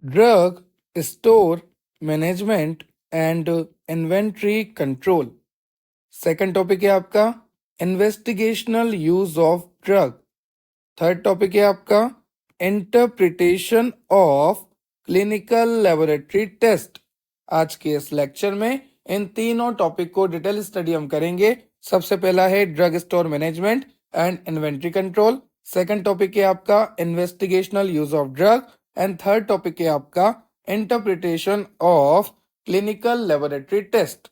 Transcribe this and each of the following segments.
Drug store management and inventory control. Second topic है आपका investigational use of drug. Third topic है आपका interpretation of clinical laboratory test. आज के इस लेक्चर में इन तीनों टॉपिक को डिटेल स्टडी हम करेंगे। सबसे पहला है drug store management and inventory control. Second topic है आपका investigational use of drug and third topic है आपका interpretation of clinical laboratory test.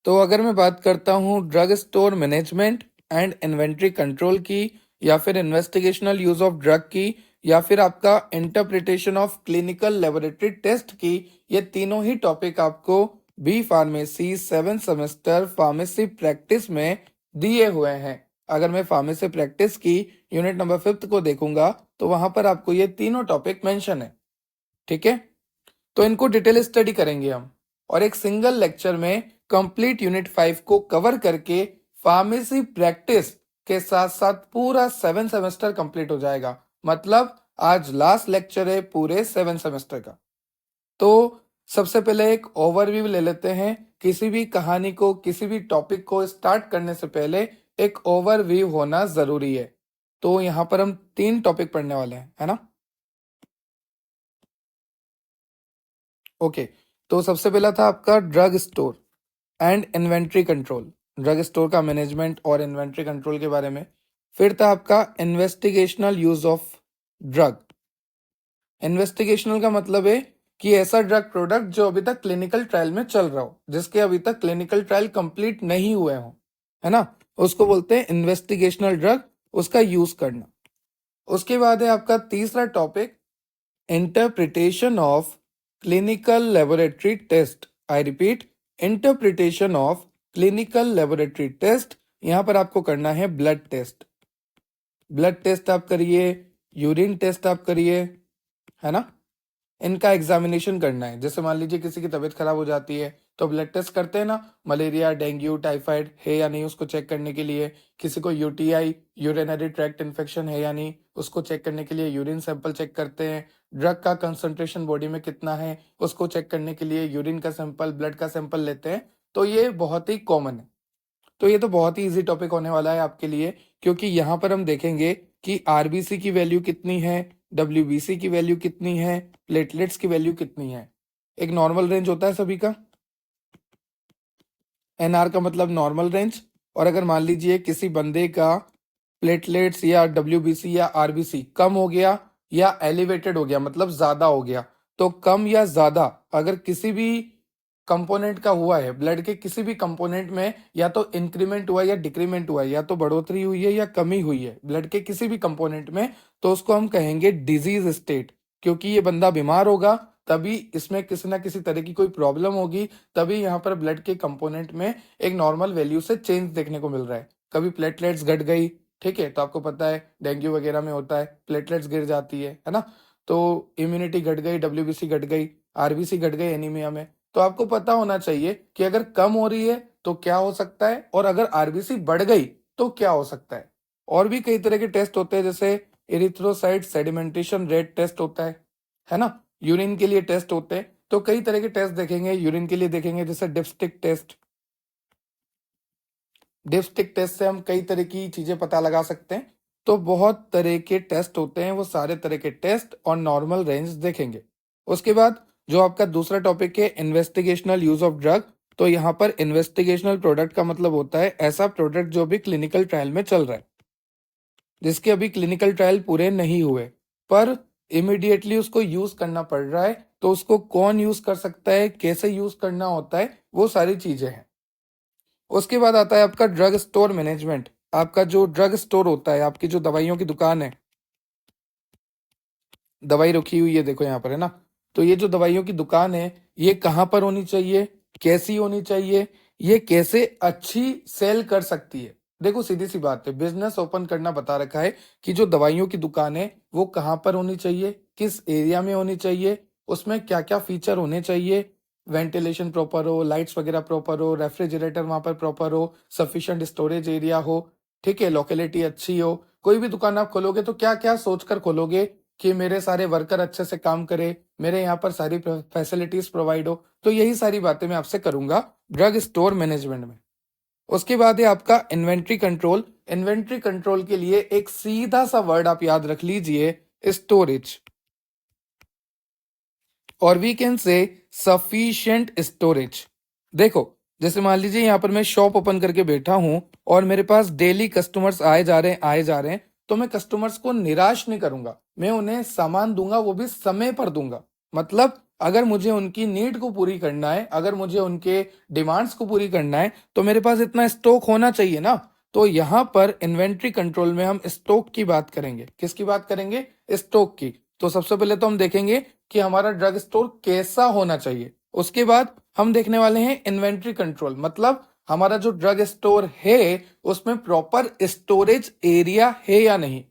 तो अगर मैं बात करता हूँ drug store management and inventory control की, या फिर इन्वेस्टिगेशनल यूज ऑफ ड्रग की, या फिर आपका interpretation of clinical laboratory test की, ये तीनों ही टॉपिक आपको B pharmacy 7 semester pharmacy practice में दिए हुए हैं। अगर मैं फार्मेसी प्रैक्टिस की यूनिट नंबर 5 को देखूंगा तो वहां पर आपको ये तीनों टॉपिक मेंशन है। ठीक है, तो इनको डिटेल स्टडी करेंगे हम, और एक सिंगल लेक्चर में कंप्लीट यूनिट 5 को कवर करके फार्मेसी प्रैक्टिस के साथ साथ पूरा 7 सेमेस्टर कंप्लीट हो जाएगा। मतलब आज लास्ट लेक्चर है पूरे 7 सेमेस्टर का। तो सबसे पहले एक ओवरव्यू ले लेते हैं। किसी भी कहानी को, किसी भी टॉपिक को स्टार्ट करने से पहले एक ओवरव्यू होना जरूरी है। तो यहाँ पर हम 3 टॉपिक पढ़ने वाले हैं, है ना। ओके, तो सबसे पहला था आपका drug store and inventory control, drug store का मैनेजमेंट और इन्वेंट्री कंट्रोल के बारे में। फिर था आपका investigational use of drug. Investigational का मतलब है कि ऐसा ड्रग प्रोडक्ट जो अभी तक क्लिनिकल ट्रायल में चल रहा हो, जिसके अभी तक क्लिनिकल ट्रायल कंप्लीट नहीं हुए हो, है ना, उसको बोलते हैं इन्वेस्टिगेशनल ड्रग, उसका यूज करना। उसके बाद है आपका तीसरा topic interpretation of clinical laboratory test. I repeat, interpretation of clinical laboratory test. यहां पर आपको करना है ब्लड टेस्ट। ब्लड टेस्ट आप करिए, यूरिन टेस्ट आप करिए, है ना। इनका एग्जामिनेशन करना है। जैसे मान लीजिए किसी की तबीयत खराब हो जाती है तो ब्लड टेस्ट करते हैं ना, मलेरिया, डेंगू, टाइफाइड है या नहीं उसको चेक करने के लिए। किसी को यूटीआई, यूरिनरी ट्रैक्ट इन्फेक्शन है या नहीं, उसको चेक करने के लिए यूरिन सैंपल चेक करते हैं। ड्रग का कंसंट्रेशन बॉडी में कितना है उसको चेक करने के लिए यूरिन का सैंपल, ब्लड का सैंपल लेते हैं। तो ये बहुत ही कॉमन है। तो ये तो बहुत ही इजी टॉपिक होने वाला है आपके लिए, क्योंकि यहाँ पर हम देखेंगे कि आरबीसी की वैल्यू कितनी है, डब्ल्यूबीसी की वैल्यू कितनी है, प्लेटलेट्स की वैल्यू कितनी है। एक नॉर्मल रेंज होता है सभी का, एनआर का मतलब नॉर्मल रेंज। और अगर मान लीजिए किसी बंदे का प्लेटलेट्स या डब्ल्यूबीसी या आरबीसी कम हो गया या एलिवेटेड हो गया, मतलब ज्यादा हो गया, तो कम या ज्यादा अगर किसी भी कंपोनेंट का हुआ है, ब्लड के किसी भी कंपोनेंट में या तो इंक्रीमेंट हुआ है या डिक्रीमेंट हुआ है, या तो बढ़ोतरी हुई है या कमी हुई है ब्लड के किसी भी कंपोनेंट में, तो उसको हम कहेंगे डिजीज स्टेट। क्योंकि ये बंदा बीमार होगा तभी इसमें किसी ना किसी तरह की कोई प्रॉब्लम होगी, तभी यहाँ पर ब्लड के कंपोनेंट में एक नॉर्मल वैल्यू से चेंज देखने को मिल रहा है। कभी प्लेटलेट्स घट गई, ठीक है, तो आपको पता है डेंगू वगैरह में होता है, प्लेटलेट्स गिर जाती है ना। तो इम्यूनिटी घट गई, डब्ल्यूबीसी घट गई, आरबीसी घट गई एनीमिया में। तो आपको पता होना चाहिए कि अगर कम हो रही है तो क्या हो सकता है, और अगर आरबीसी बढ़ गई तो क्या हो सकता है। और भी कई तरह के टेस्ट होते हैं, जैसे इरिथ्रोसाइट सेडिमेंटेशन रेट टेस्ट होता है ना। यूरिन के लिए टेस्ट होते हैं, तो कई तरह के टेस्ट देखेंगे। यूरिन के लिए देखेंगे जैसे डिप्स्टिक टेस्ट। डिप्स्टिक टेस्ट से हम कई तरह की चीजें पता लगा सकते हैं। तो बहुत तरह के टेस्ट होते हैं, वो सारे तरह के टेस्ट और नॉर्मल रेंज देखेंगे। उसके बाद जो आपका दूसरा टॉपिक है इन्वेस्टिगेशनल यूज ऑफ ड्रग। तो यहाँ पर इन्वेस्टिगेशनल प्रोडक्ट का मतलब होता है ऐसा प्रोडक्ट जो भी क्लिनिकल ट्रायल में चल रहा है, जिसके अभी क्लिनिकल ट्रायल पूरे नहीं हुए, पर इमिडिएटली उसको यूज करना पड़ रहा है। तो उसको कौन यूज कर सकता है, कैसे यूज करना होता है, वो सारी चीजें हैं। उसके बाद आता है आपका ड्रग स्टोर मैनेजमेंट। आपका जो ड्रग स्टोर होता है, आपकी जो दवाइयों की दुकान है, दवाई रखी हुई है देखो यहाँ पर, है ना। तो ये जो दवाइयों की दुकान है, ये कहाँ पर होनी चाहिए, कैसी होनी चाहिए, ये कैसे अच्छी सेल कर सकती है। देखो सीधी सी बात है, बिजनेस ओपन करना बता रखा है कि जो दवाइयों की दुकान है वो कहाँ पर होनी चाहिए, किस एरिया में होनी चाहिए, उसमें क्या क्या फीचर होने चाहिए। वेंटिलेशन प्रॉपर हो, लाइट्स वगैरह प्रॉपर हो, रेफ्रिजरेटर वहां पर प्रॉपर हो, सफिशिएंट स्टोरेज एरिया हो, ठीक है, लोकेलिटी अच्छी हो। कोई भी दुकान आप खोलोगे तो क्या क्या सोचकर खोलोगे, कि मेरे सारे वर्कर अच्छे से काम करे, मेरे यहाँ पर सारी फैसिलिटीज प्रोवाइड हो। तो यही सारी बातें मैं आपसे करूंगा ड्रग स्टोर मैनेजमेंट में। उसके बाद है आपका इन्वेंट्री कंट्रोल। इन्वेंट्री कंट्रोल के लिए एक सीधा सा वर्ड आप याद रख लीजिए, स्टोरेज, और we can say sufficient storage. देखो, जैसे मान लीजिए यहाँ पर मैं शॉप ओपन करके बैठा हूं और मेरे पास डेली कस्टमर्स आए जा रहे हैं, तो मैं कस्टमर्स को निराश नहीं करूंगा, मैं उन्हें सामान दूंगा, वो भी समय पर दूंगा। मतलब अगर मुझे उनकी नीड को पूरी करना है, अगर मुझे उनके डिमांड्स को पूरी करना है, तो मेरे पास इतना स्टॉक होना चाहिए ना। तो यहाँ पर इन्वेंट्री कंट्रोल में हम स्टॉक की बात करेंगे। किसकी बात करेंगे? स्टॉक की। तो सबसे पहले तो हम देखेंगे कि हमारा ड्रग स्टोर कैसा होना चाहिए। उसके बाद हम देखने वाले हैं इन्वेंट्री कंट्रोल, मतलब हमारा जो ड्रग स्टोर है उसमें प्रॉपर स्टोरेज एरिया है या नहीं,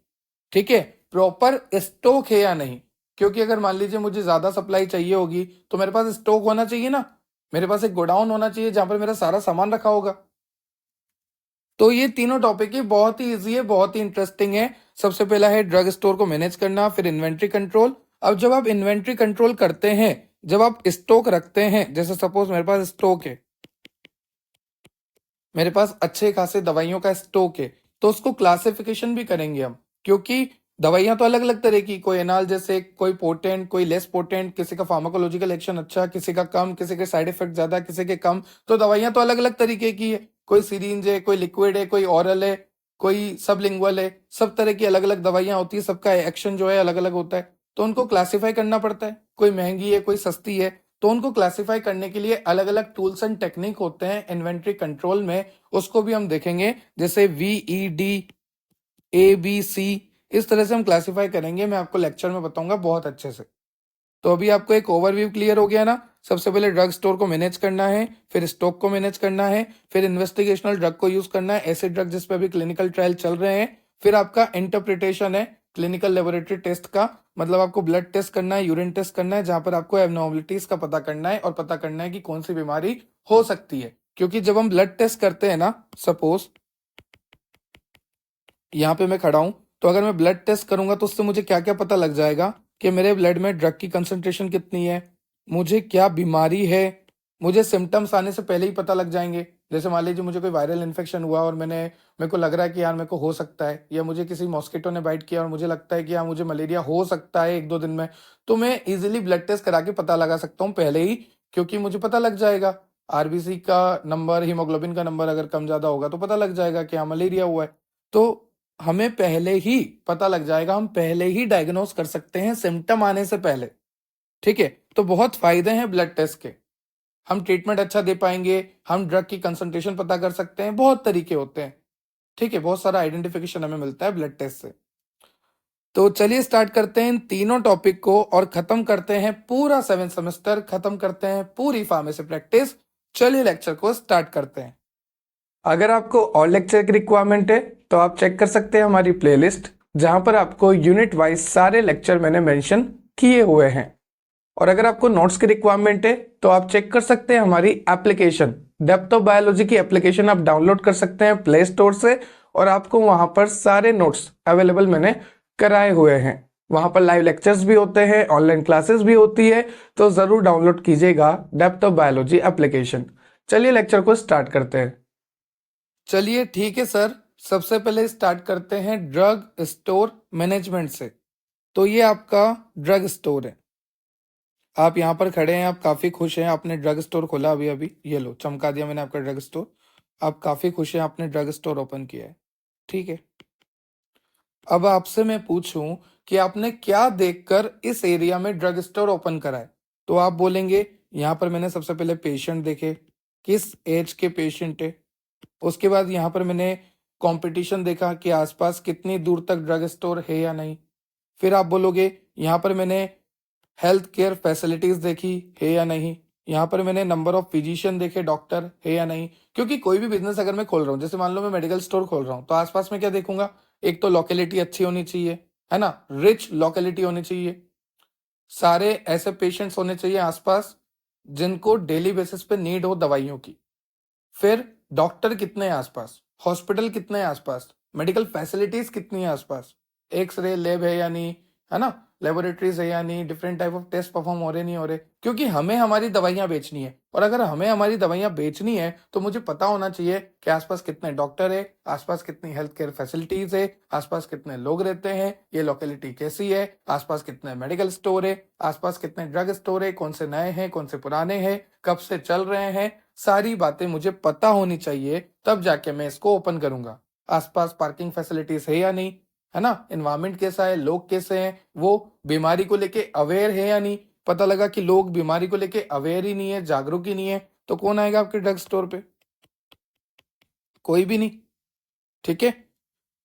ठीक है, प्रॉपर स्टॉक है या नहीं। क्योंकि अगर मान लीजिए मुझे ज्यादा सप्लाई चाहिए होगी तो मेरे पास स्टॉक होना चाहिए ना, मेरे पास एक गोडाउन होना चाहिए जहां पर मेरा सारा सामान रखा होगा। तो ये तीनों टॉपिक ही बहुत ही इजी है, बहुत ही इंटरेस्टिंग है। सबसे पहला है ड्रग स्टोर को मैनेज करना, फिर इन्वेंट्री कंट्रोल। अब जब आप इन्वेंट्री कंट्रोल करते हैं, जब आप स्टॉक रखते हैं, जैसे सपोज मेरे पास स्टॉक है, मेरे पास अच्छे खासे दवाइयों का स्टॉक है, तो उसको क्लासिफिकेशन भी करेंगे हम। क्योंकि दवाइयां तो अलग अलग तरह की, कोई एनाल जैसे, कोई पोटेंट, कोई लेस पोटेंट, किसी का फार्माकोलॉजिकल एक्शन अच्छा, किसी का कम, किसी के साइड इफेक्ट ज्यादा, किसी के कम। तो दवाइयां तो अलग अलग तरीके की है, कोई सीरींज है, कोई लिक्विड है, कोई ऑरल है, कोई सबलिंगुअल है। सब तरह की अलग अलग दवाइयां होती है, सबका एक्शन जो है अलग अलग होता है। तो उनको क्लासीफाई करना पड़ता है, कोई महंगी है, कोई सस्ती है। तो उनको क्लासिफाई करने के लिए अलग अलग टूल्स एंड टेक्निक होते हैं इन्वेंट्री कंट्रोल में, उसको भी हम देखेंगे। जैसे VED ABC, इस तरह से हम क्लासिफाई करेंगे, मैं आपको लेक्चर में बताऊंगा बहुत अच्छे से। तो अभी आपको एक ओवरव्यू क्लियर हो गया ना। सबसे पहले ड्रग स्टोर को मैनेज करना है, फिर स्टॉक को मैनेज करना है, फिर इन्वेस्टिगेशनल ड्रग को यूज करना है, ऐसे ड्रग जिस पे अभी क्लिनिकल ट्रायल चल रहे हैं। फिर आपका इंटरप्रिटेशन है क्लिनिकल लेबोरेटरी टेस्ट का, मतलब आपको ब्लड टेस्ट करना है, यूरिन टेस्ट करना है, जहां पर आपको एबनॉर्मलिटीज का पता करना है और पता करना है कि कौन सी बीमारी हो सकती है। क्योंकि जब हम ब्लड टेस्ट करते हैं ना, सपोज यहाँ पे मैं खड़ा हूं, तो अगर मैं ब्लड टेस्ट करूंगा तो उससे मुझे क्या क्या पता लग जाएगा कि मेरे ब्लड में ड्रग की कंसंट्रेशन कितनी है, मुझे क्या बीमारी है, मुझे सिम्टम्स आने से पहले ही पता लग जाएंगे। जैसे मान लीजिए मुझे कोई वायरल इन्फेक्शन हुआ और मेरे को लग रहा है कि यार मेरे को हो सकता है, या मुझे किसी मॉस्किटो ने बाइट किया और मुझे लगता है कि यार मुझे मलेरिया हो सकता है 1-2 दिन में, तो मैं इजिली ब्लड टेस्ट करा के पता लगा सकता हूँ पहले ही, क्योंकि मुझे पता लग जाएगा। आरबीसी का नंबर, हीमोग्लोबिन का नंबर अगर कम ज्यादा होगा तो पता लग जाएगा कि हाँ मलेरिया हुआ है। तो हमें पहले ही पता लग जाएगा, हम पहले ही डायग्नोस कर सकते हैं सिम्टम आने से पहले, ठीक है। तो बहुत फायदे हैं ब्लड टेस्ट के, हम ट्रीटमेंट अच्छा दे पाएंगे, हम ड्रग की कंसंट्रेशन पता कर सकते हैं, बहुत तरीके होते हैं, ठीक है, बहुत सारा आइडेंटिफिकेशन हमें मिलता है ब्लड टेस्ट से। तो चलिए स्टार्ट करते हैं इन तीनों टॉपिक को और खत्म करते हैं पूरा 7 सेमेस्टर, खत्म करते हैं पूरी फार्मेसी प्रैक्टिस। चलिए लेक्चर को स्टार्ट करते हैं। अगर आपको और लेक्चर की रिक्वायरमेंट है तो आप चेक कर सकते हैं हमारी प्लेलिस्ट, जहां पर आपको यूनिट वाइज सारे लेक्चर मैंने मेंशन किए हुए हैं। और अगर आपको नोट्स की रिक्वायरमेंट है तो आप चेक कर सकते हैं हमारी एप्लीकेशन, डेप्थ ऑफ बायोलॉजी की एप्लीकेशन आप डाउनलोड कर सकते हैं प्ले स्टोर से, और आपको वहां पर सारे नोट्स अवेलेबल मैंने कराए हुए हैं। वहां पर लाइव लेक्चर्स भी होते हैं, ऑनलाइन क्लासेस भी होती है, तो जरूर डाउनलोड कीजिएगा डेप्थ ऑफ बायोलॉजी एप्लीकेशन। चलिए लेक्चर को स्टार्ट करते हैं। चलिए ठीक है सर, सबसे पहले स्टार्ट करते हैं ड्रग स्टोर मैनेजमेंट से। तो ये आपका ड्रग स्टोर है, आप यहाँ पर खड़े हैं, आप काफी खुश हैं, आपने ड्रग स्टोर खोला अभी अभी, ये लो चमका दिया मैंने आपका ड्रग स्टोर। आप काफी खुश हैं, आपने ड्रग स्टोर ओपन किया है, ठीक है। अब आपसे मैं पूछूं कि आपने क्या देखकर इस एरिया में ड्रग स्टोर ओपन करा है, तो आप बोलेंगे यहाँ पर मैंने सबसे पहले पेशेंट देखे, किस एज के पेशेंट है। उसके बाद यहाँ पर मैंने कंपटीशन देखा कि आसपास कितनी दूर तक ड्रग स्टोर है या नहीं। फिर आप बोलोगे यहाँ पर मैंने हेल्थ केयर फैसिलिटीज देखी है या नहीं, यहाँ पर मैंने नंबर ऑफ फिजिशियन देखे, डॉक्टर है या नहीं। क्योंकि कोई भी बिजनेस अगर मैं खोल रहा हूँ, जैसे मान लो मैं मेडिकल स्टोर खोल रहा हूँ, तो आसपास में क्या देखूंगा, एक तो लोकेलिटी अच्छी होनी चाहिए, है ना, रिच लोकेलिटी होनी चाहिए, सारे ऐसे पेशेंट्स होने चाहिए आसपास जिनको डेली बेसिस पे नीड हो दवाइयों की। फिर डॉक्टर कितने हैं आसपास, हॉस्पिटल कितने हैं आसपास, मेडिकल फैसिलिटीज कितनी है आसपास, एक्सरे लैब है या नहीं, है ना, लेबोरेटरीज है या नहीं, different type of test perform हो रहे नहीं हो रहे, क्योंकि हमें हमारी दवाइयां बेचनी है। और अगर हमें हमारी दवाइयां बेचनी है तो मुझे पता होना चाहिए कि आसपास कितने डॉक्टर है, आसपास कितनी हेल्थ केयर फैसिलिटीज है, आसपास कितने लोग रहते हैं, ये लोकेलिटी कैसी है, आसपास कितने मेडिकल स्टोर है, आसपास कितने ड्रग स्टोर है, कौन से नए हैं, कौन से पुराने हैं, कब से चल रहे हैं, सारी बातें मुझे पता होनी चाहिए, तब जाके मैं इसको ओपन करूंगा। आसपास पार्किंग फैसिलिटीज है या नहीं, है ना, एनवायरमेंट कैसा है, लोग कैसे हैं, वो बीमारी को लेके अवेयर है या नहीं। पता लगा कि लोग बीमारी को लेके अवेयर ही नहीं है, जागरूक ही नहीं है, तो कौन आएगा आपके ड्रग स्टोर पे? कोई भी नहीं। ठीक है,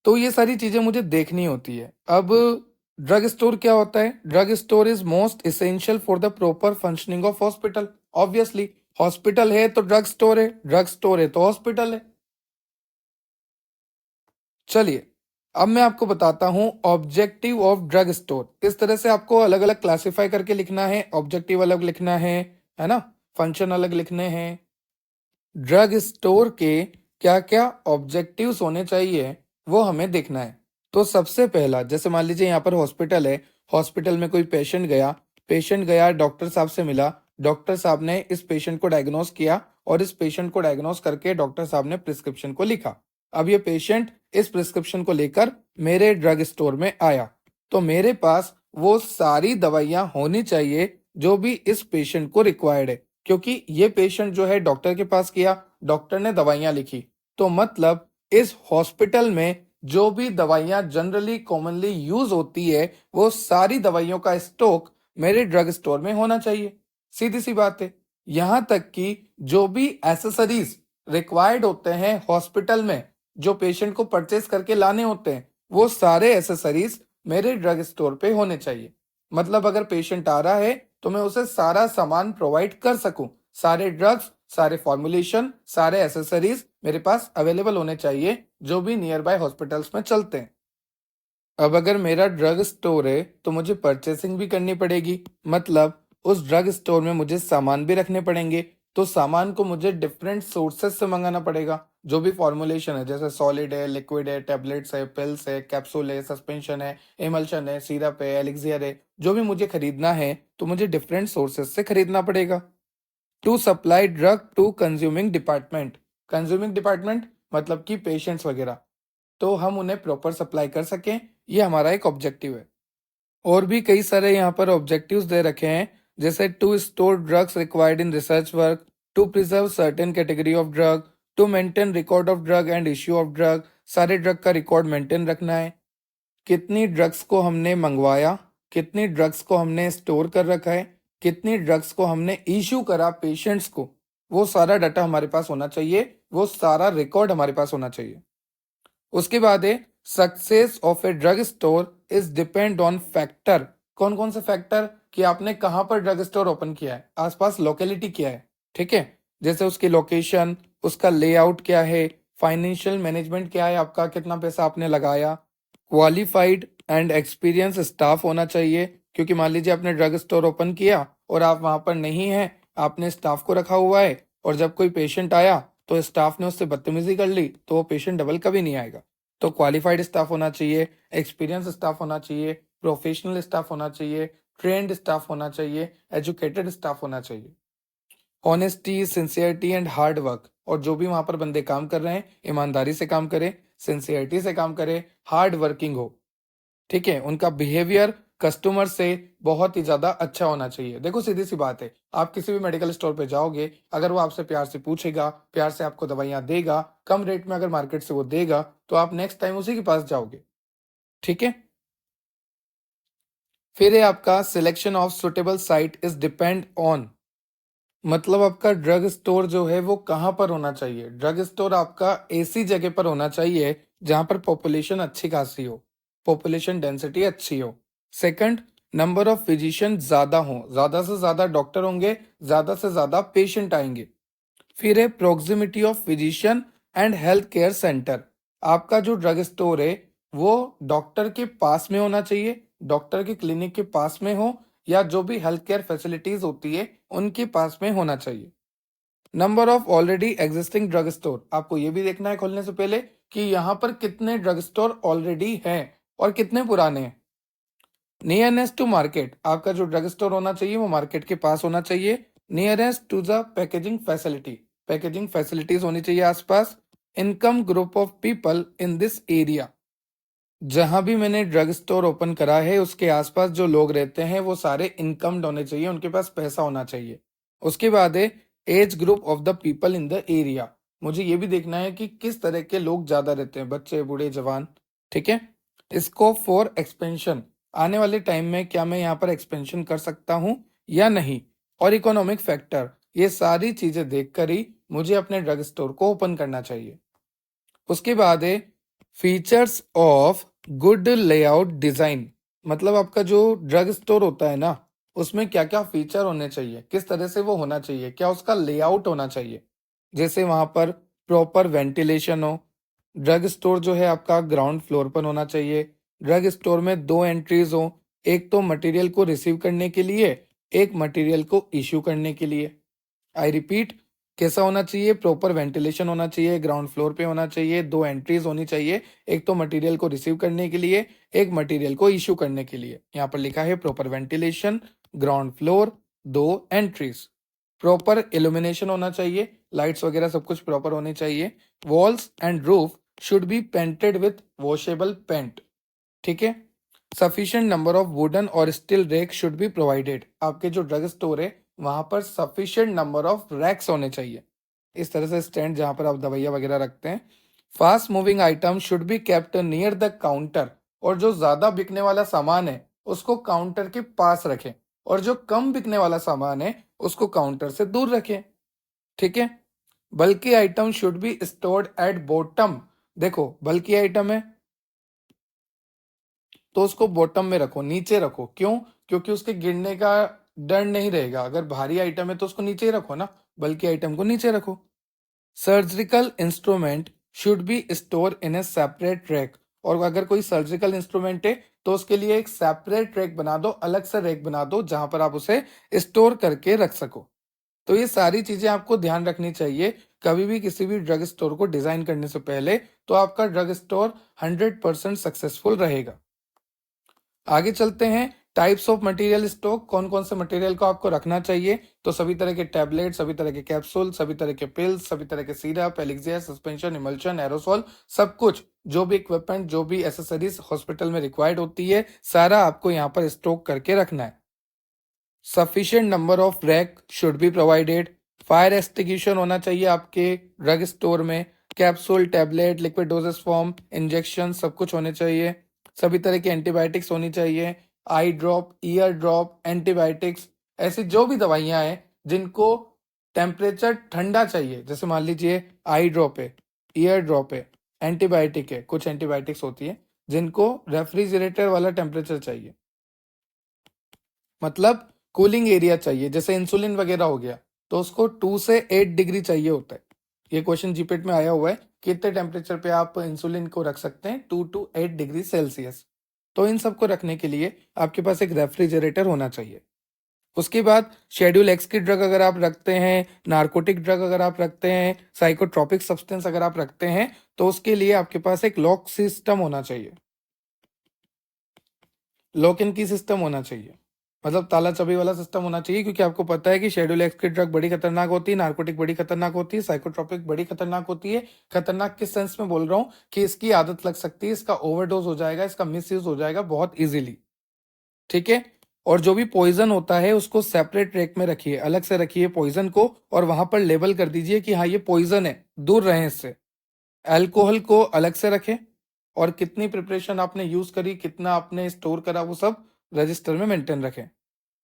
तो ये सारी चीजें मुझे देखनी होती है। अब ड्रग स्टोर क्या होता है? Drug store is most essential for the proper functioning of hospital. Obviously hospital है तो ड्रग स्टोर है, ड्रग स्टोर है तो हॉस्पिटल है। चलिए, अब मैं आपको बताता हूं ऑब्जेक्टिव ऑफ ड्रग स्टोर। इस तरह से आपको अलग अलग क्लासिफाई करके लिखना है, ऑब्जेक्टिव अलग लिखना है ना, फंक्शन अलग लिखने हैं। ड्रग स्टोर के क्या क्या ऑब्जेक्टिव्स होने चाहिए वो हमें देखना है। तो सबसे पहला, जैसे मान लीजिए यहाँ पर हॉस्पिटल है, हॉस्पिटल में कोई पेशेंट गया डॉक्टर साहब से मिला, डॉक्टर साहब ने इस पेशेंट को डायग्नोस किया और इस पेशेंट को डायग्नोस करके डॉक्टर साहब ने प्रिस्क्रिप्शन को लिखा। अब ये पेशेंट इस प्रिस्क्रिप्शन को लेकर मेरे ड्रग स्टोर में आया, तो मेरे पास वो सारी दवाइयां होनी चाहिए जो भी इस पेशेंट को रिक्वायर्ड है, क्योंकि ये पेशेंट जो है डॉक्टर के पास गया, डॉक्टर ने दवाइयां लिखी, तो मतलब इस हॉस्पिटल में जो भी दवाइयां जनरली कॉमनली यूज होती है वो सारी दवाइयों का स्टॉक मेरे ड्रग स्टोर में होना चाहिए। सीधी सी बात है। यहां तक कि जो भी एसेसरीज रिक्वायर्ड होते हैं हॉस्पिटल में, जो पेशेंट को परचेस करके लाने होते हैं, वो सारे एसेसरीज मेरे ड्रग स्टोर पे होने चाहिए। मतलब अगर पेशेंट आ रहा है तो मैं उसे सारा सामान प्रोवाइड कर सकूं, सारे ड्रग्स, सारे फॉर्मुलेशन, सारे एसेसरीज मेरे पास अवेलेबल होने चाहिए जो भी नियर बाय हॉस्पिटल्स में चलते हैं। अब अगर मेरा ड्रग स्टोर है तो मुझे परचेसिंग भी करनी पड़ेगी, मतलब उस ड्रग स्टोर में मुझे सामान भी रखने पड़ेंगे, तो सामान को मुझे डिफरेंट सोर्सेस से मंगाना पड़ेगा। जो भी फॉर्मुलेशन है, जैसे सॉलिड है, लिक्विड है, टेबलेट्स है, पिल्स है, कैप्सूल है, सस्पेंशन है, इमल्शन है, सिरप है, एलिक्सियर है, जो भी मुझे खरीदना है तो मुझे डिफरेंट सोर्सेस से खरीदना पड़ेगा। To supply drug to consuming department, consuming department मतलब कि पेशेंट्स वगैरह, तो हम उन्हें प्रॉपर सप्लाई कर सकें, ये हमारा एक ऑब्जेक्टिव है। और भी कई सारे यहाँ पर ऑब्जेक्टिव्स दे रखे हैं, जैसे to store drugs required in research work, to preserve certain category of drug, to maintain record of drug and issue of drug, सारे ड्रग का रिकॉर्ड मेंटेन रखना है, कितनी ड्रग्स को हमने मंगवाया, कितनी ड्रग्स को हमने स्टोर कर रखा है, कितनी ड्रग्स को हमने इश्यू करा पेशेंट्स को, वो सारा डाटा हमारे पास होना चाहिए, वो सारा रिकॉर्ड हमारे पास होना चाहिए। उसके बाद है success of a drug store is depend on factor. कौन कौन से फैक्टर? कि आपने कहां पर ड्रग स्टोर ओपन किया है, आसपास लोकेलिटी क्या है, ठीक है, जैसे उसकी लोकेशन, उसका लेआउट क्या है, फाइनेंशियल मैनेजमेंट क्या है, आपका कितना पैसा आपने लगाया, क्वालिफाइड एंड एक्सपीरियंस स्टाफ होना चाहिए, क्योंकि मान लीजिए आपने ड्रग स्टोर ओपन किया और आप वहां पर नहीं हैं, आपने स्टाफ को रखा हुआ है और जब कोई पेशेंट आया तो स्टाफ ने उससे बदतमीजी कर ली तो वो पेशेंट डबल कभी नहीं आएगा। तो क्वालिफाइड स्टाफ होना चाहिए, एक्सपीरियंस स्टाफ होना चाहिए, प्रोफेशनल स्टाफ होना चाहिए, ट्रेंड स्टाफ होना चाहिए, एजुकेटेड स्टाफ होना चाहिए। Honesty, sincerity and hard work, और जो भी वहां पर बंदे काम कर रहे हैं ईमानदारी से काम करें, सिंसियरिटी से काम करें, हार्ड वर्किंग हो, ठीक है, उनका बिहेवियर कस्टमर से बहुत ही ज्यादा अच्छा होना चाहिए। देखो सीधी सी बात है, आप किसी भी मेडिकल स्टोर पे जाओगे, अगर वो आपसे प्यार से पूछेगा, प्यार से आपको दवाइयां देगा, कम रेट में अगर मार्केट से वो देगा, तो आप नेक्स्ट टाइम उसी के पास जाओगे। ठीक है, फिर है आपका selection of suitable site is depend on, मतलब आपका ड्रग स्टोर जो है वो कहाँ पर होना चाहिए। ड्रग स्टोर आपका ऐसी जगह पर होना चाहिए जहां पर पॉपुलेशन अच्छी खासी हो, पॉपुलेशन डेंसिटी अच्छी हो। सेकंड, नंबर ऑफ फिजिशियन ज्यादा हो, ज्यादा से ज्यादा डॉक्टर होंगे, ज्यादा से ज्यादा पेशेंट आएंगे। फिर है proximity of physician and health care centre, आपका जो ड्रग स्टोर है वो डॉक्टर के पास में होना चाहिए, डॉक्टर के क्लिनिक के पास में हो, या जो भी हेल्थ केयर फैसिलिटीज होती है उनके पास में होना चाहिए। Number of already existing drug store, आपको ये भी देखना है खोलने से पहले कि यहाँ पर कितने ड्रग स्टोर ऑलरेडी हैं और कितने पुराने हैं। नियरनेस टू मार्केट, आपका जो ड्रग स्टोर होना चाहिए वो मार्केट के पास होना चाहिए। Nearest to the packaging facility, packaging facilities होनी चाहिए आसपास। Income group of people in this area, जहां भी मैंने ड्रग स्टोर ओपन करा है उसके आसपास जो लोग रहते हैं वो सारे इनकम्ड होने चाहिए, उनके पास पैसा होना चाहिए। उसके बाद है age group of the people in the area, मुझे ये भी देखना है कि किस तरह के लोग ज्यादा रहते हैं, बच्चे, बूढ़े, जवान। ठीक है। स्कोप फॉर एक्सपेंशन, आने वाले टाइम में क्या मैं यहाँ पर एक्सपेंशन कर सकता हूँ या नहीं। और इकोनॉमिक फैक्टर, ये सारी चीजें देखकर ही मुझे अपने ड्रग स्टोर को ओपन करना चाहिए। उसके बाद है features of good layout design, मतलब आपका जो ड्रग स्टोर होता है ना उसमें क्या क्या फीचर होने चाहिए, किस तरह से वो होना चाहिए, क्या उसका लेआउट होना चाहिए। जैसे वहां पर प्रॉपर वेंटिलेशन हो, ड्रग स्टोर जो है आपका ग्राउंड फ्लोर पर होना चाहिए। ड्रग स्टोर में दो एंट्रीज हो, एक तो मटेरियल को रिसीव करने के लिए, एक मटेरियल को इश्यू करने के लिए। आई रिपीट, कैसा होना चाहिए, प्रॉपर वेंटिलेशन होना चाहिए, ग्राउंड फ्लोर पे होना चाहिए, दो एंट्रीज होनी चाहिए, एक तो मटेरियल को रिसीव करने के लिए, एक मटेरियल को इश्यू करने के लिए। यहाँ पर लिखा है प्रॉपर वेंटिलेशन, ग्राउंड फ्लोर, दो एंट्रीज। प्रॉपर इल्यूमिनेशन होना चाहिए, लाइट्स वगैरह सब कुछ प्रॉपर होनी चाहिए। Walls and roof should be painted with washable paint. ठीक है। सफिशिएंट नंबर ऑफ वुडन और steel rack should be provided, आपके जो ड्रग स्टोर है वहां पर सफिशिएंट नंबर ऑफ रैक्स होने चाहिए, इस तरह से स्टैंड जहां पर आप दवाइयां वगैरह रखते हैं। Fast moving item should be kept near the counter, और जो ज्यादा बिकने वाला सामान है उसको काउंटर के पास रखें, और जो कम बिकने वाला सामान है उसको काउंटर से दूर रखें। ठीक है। बल्कि item should be stored at bottom, देखो बल्कि आइटम है तो उसको बॉटम में रखो, नीचे रखो। क्यों? क्योंकि उसके गिरने का डर नहीं रहेगा। अगर भारी आइटम है तो उसको नीचे ही रखो ना, बल्कि आइटम को नीचे रखो। Surgical instrument should be store in A separate rack, और अगर कोई सर्जिकल इंस्ट्रूमेंट है तो उसके लिए एक सेपरेट रैक बना दो, अलग से रैक बना दो जहां पर आप उसे स्टोर करके रख सको। तो ये सारी चीजें आपको ध्यान रखनी चाहिए कभी भी किसी भी ड्रग स्टोर को डिजाइन करने से पहले, तो आपका ड्रग स्टोर 100% सक्सेसफुल रहेगा। आगे चलते हैं, टाइप्स ऑफ मटेरियल स्टॉक, कौन कौन से मटेरियल को आपको रखना चाहिए। तो सभी तरह के टैबलेट, सभी तरह के कैप्सूल, सभी तरह के पिल्स, सभी तरह के सिरप, एलिक्सियर, सस्पेंशन, इमल्शन, एरोसोल, सब कुछ, जो भी इक्विपमेंट, जो भी एसेसरीज हॉस्पिटल में रिक्वायर्ड होती है, सारा आपको यहाँ पर स्टॉक करके रखना है। Sufficient number of rack should be provided. Fire extinguisher होना चाहिए आपके ड्रग स्टोर में। Capsule, tablet, liquid dosage form, injection, सब कुछ होने चाहिए। सभी तरह की एंटीबायोटिक्स होनी चाहिए, आई ड्रॉप, ईयर ड्रॉप, एंटीबायोटिक्स, ऐसी जो भी दवाइयां हैं जिनको टेम्परेचर ठंडा चाहिए, जैसे मान लीजिए आई ड्रॉप है, ईयर ड्रॉप है, एंटीबायोटिक है, कुछ एंटीबायोटिक्स होती है जिनको रेफ्रिजरेटर वाला टेम्परेचर चाहिए, मतलब कूलिंग एरिया चाहिए। जैसे इंसुलिन वगैरह हो गया तो उसको 2 से 8 डिग्री चाहिए होता है। ये क्वेश्चन जीपेट में आया हुआ है, कितने टेम्परेचर पे आप इंसुलिन को रख सकते हैं, 2 to 8 डिग्री सेल्सियस। तो इन सबको रखने के लिए आपके पास एक रेफ्रिजरेटर होना चाहिए। उसके बाद शेड्यूल एक्स की ड्रग अगर आप रखते हैं, नार्कोटिक ड्रग अगर आप रखते हैं, साइकोट्रोपिक सब्सटेंस अगर आप रखते हैं, तो उसके लिए आपके पास एक लॉक सिस्टम होना चाहिए, लॉक इन की सिस्टम होना चाहिए, मतलब ताला चाबी वाला सिस्टम होना चाहिए। क्योंकि आपको पता है कि शेड्यूल एक्स की ड्रग बड़ी खतरनाक होती है, नार्कोटिक बड़ी खतरनाक होती है, साइकोट्रोपिक बड़ी खतरनाक होती है। खतरनाक किस सेंस में बोल रहा हूँ कि इसकी आदत लग सकती है, इसका ओवरडोज हो जाएगा, इसका मिस यूज हो जाएगा बहुत इजीली। ठीक है। और जो भी पॉइजन होता है उसको सेपरेट रैक में रखिए, अलग से रखिए पॉइजन को, और वहां पर लेबल कर दीजिए कि हाँ ये पॉइजन है, दूर रहें इससे। अल्कोहल को अलग से रखें, और कितनी प्रिपरेशन आपने यूज करी, कितना आपने स्टोर करा, वो सब रजिस्टर में मेंटेन रखें।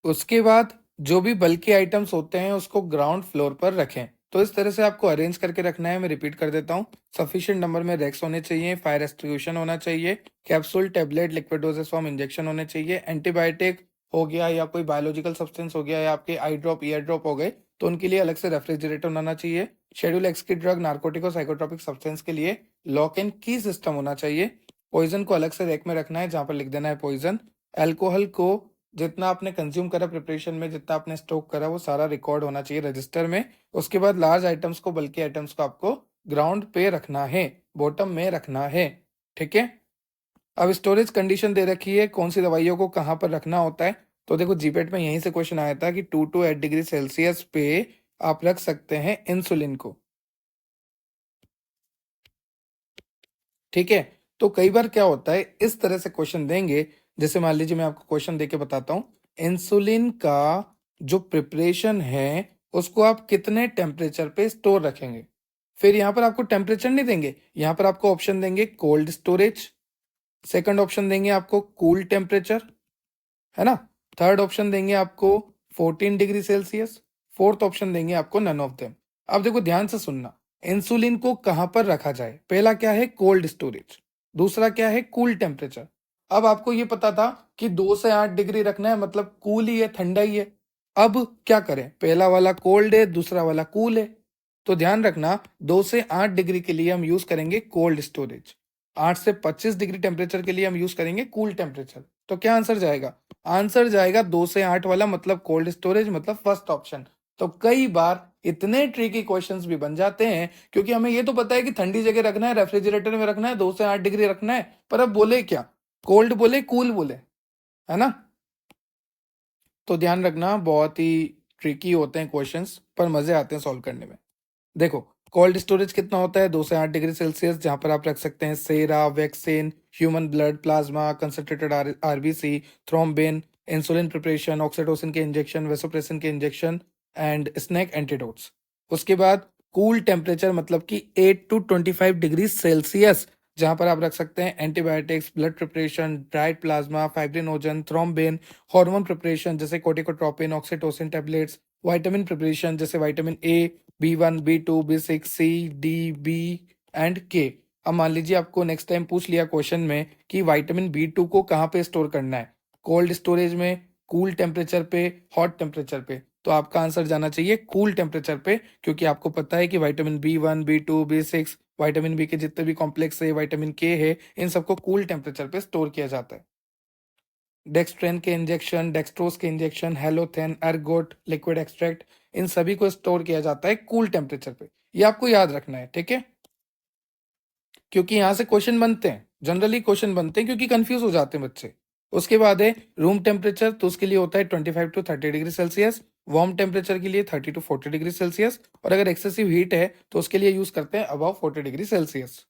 उसके बाद जो भी बल्कि आइटम्स होते हैं उसको ग्राउंड फ्लोर पर रखें। तो इस तरह से आपको अरेंज करके रखना है। मैं रिपीट कर देता हूँ, सफिशिएंट नंबर में रैक्स होने चाहिए, फायर एक्सटिंग्विशन होना चाहिए, capsule, tablet, liquid dosage form, injection होने चाहिए, एंटीबायोटिक हो गया या कोई बायोलॉजिकल सब्सटेंस हो गया या आपके आई ड्रॉप, ईयर ड्रॉप हो गए तो उनके लिए अलग से रेफ्रिजरेटर होना चाहिए। शेड्यूल एक्स की ड्रग, नार्कोटिक और साइकोट्रोपिक सब्सटेंस के लिए लॉक एंड की सिस्टम होना चाहिए। पॉइजन को अलग से रैक में रखना है जहां पर लिख देना है पॉइजन। अल्कोहल को जितना आपने कंज्यूम करा प्रिपरेशन में, जितना आपने स्टॉक करा, वो सारा रिकॉर्ड होना चाहिए रजिस्टर में। उसके बाद लार्ज आइटम्स को, बल्कि आइटम्स को आपको ग्राउंड पे रखना है, बॉटम में रखना है। ठीक है। अब स्टोरेज कंडीशन दे रखी है कौन सी दवाइयों को कहाँ पर रखना होता है। तो देखो जीपेट में यहीं से क्वेश्चन आया था कि 2 to 8 डिग्री सेल्सियस पे आप रख सकते हैं इंसुलिन को। ठीक है, तो कई बार क्या होता है इस तरह से क्वेश्चन देंगे, जैसे मान लीजिए मैं आपको क्वेश्चन देके बताता हूं, इंसुलिन का जो प्रिपरेशन है उसको आप कितने टेम्परेचर पे स्टोर रखेंगे। फिर यहां पर आपको टेम्परेचर नहीं देंगे, यहां पर आपको ऑप्शन देंगे कोल्ड स्टोरेज, सेकंड ऑप्शन देंगे आपको कूल टेम्परेचर, है ना, थर्ड ऑप्शन देंगे आपको 14 डिग्री सेल्सियस, फोर्थ ऑप्शन देंगे आपको नन ऑफ देम। अब देखो ध्यान से सुनना, इंसुलिन को कहां पर रखा जाए, पहला क्या है कोल्ड स्टोरेज, दूसरा क्या है कूल टेम्परेचर। अब आपको ये पता था कि 2 से 8 डिग्री रखना है, मतलब कूल ही है, ठंडा ही है। अब क्या करें, पहला वाला कोल्ड है, दूसरा वाला कूल है, तो ध्यान रखना 2 से 8 डिग्री के लिए हम यूज करेंगे कोल्ड स्टोरेज, 8 से 25 डिग्री टेम्परेचर के लिए हम यूज करेंगे कूल टेम्परेचर। तो क्या आंसर जाएगा, आंसर जाएगा 2 से 8 वाला, मतलब कोल्ड स्टोरेज, मतलब फर्स्ट ऑप्शन। तो कई बार इतने ट्रिकी क्वेश्चंस भी बन जाते हैं, क्योंकि हमें ये तो पता है कि ठंडी जगह रखना है, रेफ्रिजरेटर में रखना है, 2 से 8 डिग्री रखना है, पर अब बोले क्या, कोल्ड बोले कूल बोले, है ना। तो ध्यान रखना बहुत ही ट्रिकी होते हैं क्वेश्चंस, पर मजे आते हैं सॉल्व करने में। देखो कोल्ड स्टोरेज कितना होता है, 2 से 8 डिग्री सेल्सियस, जहां पर आप रख सकते हैं sera, vaccine, human blood plasma, concentrated RBC, thrombin, insulin preparation, oxytocin के इंजेक्शन, वेसोप्रेसिन के इंजेक्शन एंड स्नैक एंटीडोट्स। उसके बाद कूल टेम्परेचर मतलब कि 8 to 25 डिग्री सेल्सियस, जहां पर आप रख सकते हैं antibiotics, blood preparation, dried plasma, fibrinogen, thrombin, hormone preparation जैसे कोर्टिकोट्रोपिन, ऑक्सीटोसिन टैबलेट्स, विटामिन प्रिपरेशन जैसे vitamin A, B1, B2, B6, C, D, B and K। अब मान लीजिए आपको नेक्स्ट टाइम पूछ लिया क्वेश्चन में कि विटामिन B2 को कहाँ पे स्टोर करना है, कोल्ड स्टोरेज में, कूल टेम्परेचर पे, हॉट टेम्परेचर पे, तो आपका आंसर जाना चाहिए कूल टेम्परेचर पे, क्योंकि आपको पता है कि vitamin B1, B2, B6, vitamin B के जितने भी कॉम्प्लेक्स है, विटामिन के है, इन सबको कूल टेम्परेचर पे स्टोर किया जाता है। डेक्सट्रेन के इंजेक्शन, डेक्सट्रोज के injection, halothane, ergot, liquid extract, इन सभी को स्टोर किया जाता है कूल टेम्परेचर पे। ये आपको याद रखना है, ठीक है, क्योंकि यहां से क्वेश्चन बनते हैं, जनरली क्वेश्चन बनते हैं क्योंकि कंफ्यूज हो जाते हैं बच्चे। उसके बाद है रूम टेम्परेचर, तो उसके लिए होता है 25 to 30 degree Celsius, warm temperature के लिए 30 to 40 डिग्री सेल्सियस, और अगर एक्सेसिव हीट है तो उसके लिए यूज करते हैं अबव 40 डिग्री सेल्सियस।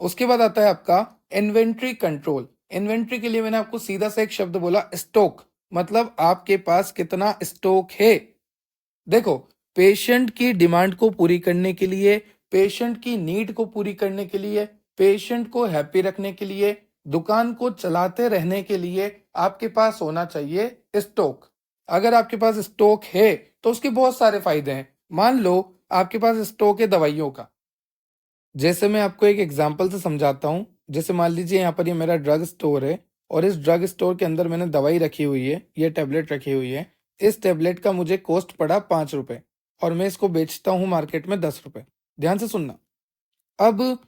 उसके बाद आता है आपका इन्वेंट्री कंट्रोल। इन्वेंट्री के लिए मैंने आपको सीधा सा एक शब्द बोला स्टॉक, मतलब आपके पास कितना स्टॉक है। देखो पेशेंट की डिमांड को पूरी करने के लिए, पेशेंट की नीड को पूरी करने के लिए, पेशेंट को हैप्पी रखने के लिए, दुकान को चलाते रहने के लिए आपके पास होना चाहिए स्टॉक। अगर आपके पास स्टॉक है तो उसके बहुत सारे फायदे हैं। मान लो आपके पास स्टॉक है दवाइयों का, जैसे मैं आपको एक एग्जांपल से समझाता हूँ। जैसे मान लीजिए यहाँ पर ये मेरा ड्रग स्टोर है, और इस ड्रग स्टोर के अंदर मैंने दवाई रखी हुई है, ये टेबलेट रखी हुई है। इस टेबलेट का मुझे कॉस्ट पड़ा 5 रुपए, और मैं इसको बेचता हूँ मार्केट में 10 रुपए। ध्यान से सुनना, अब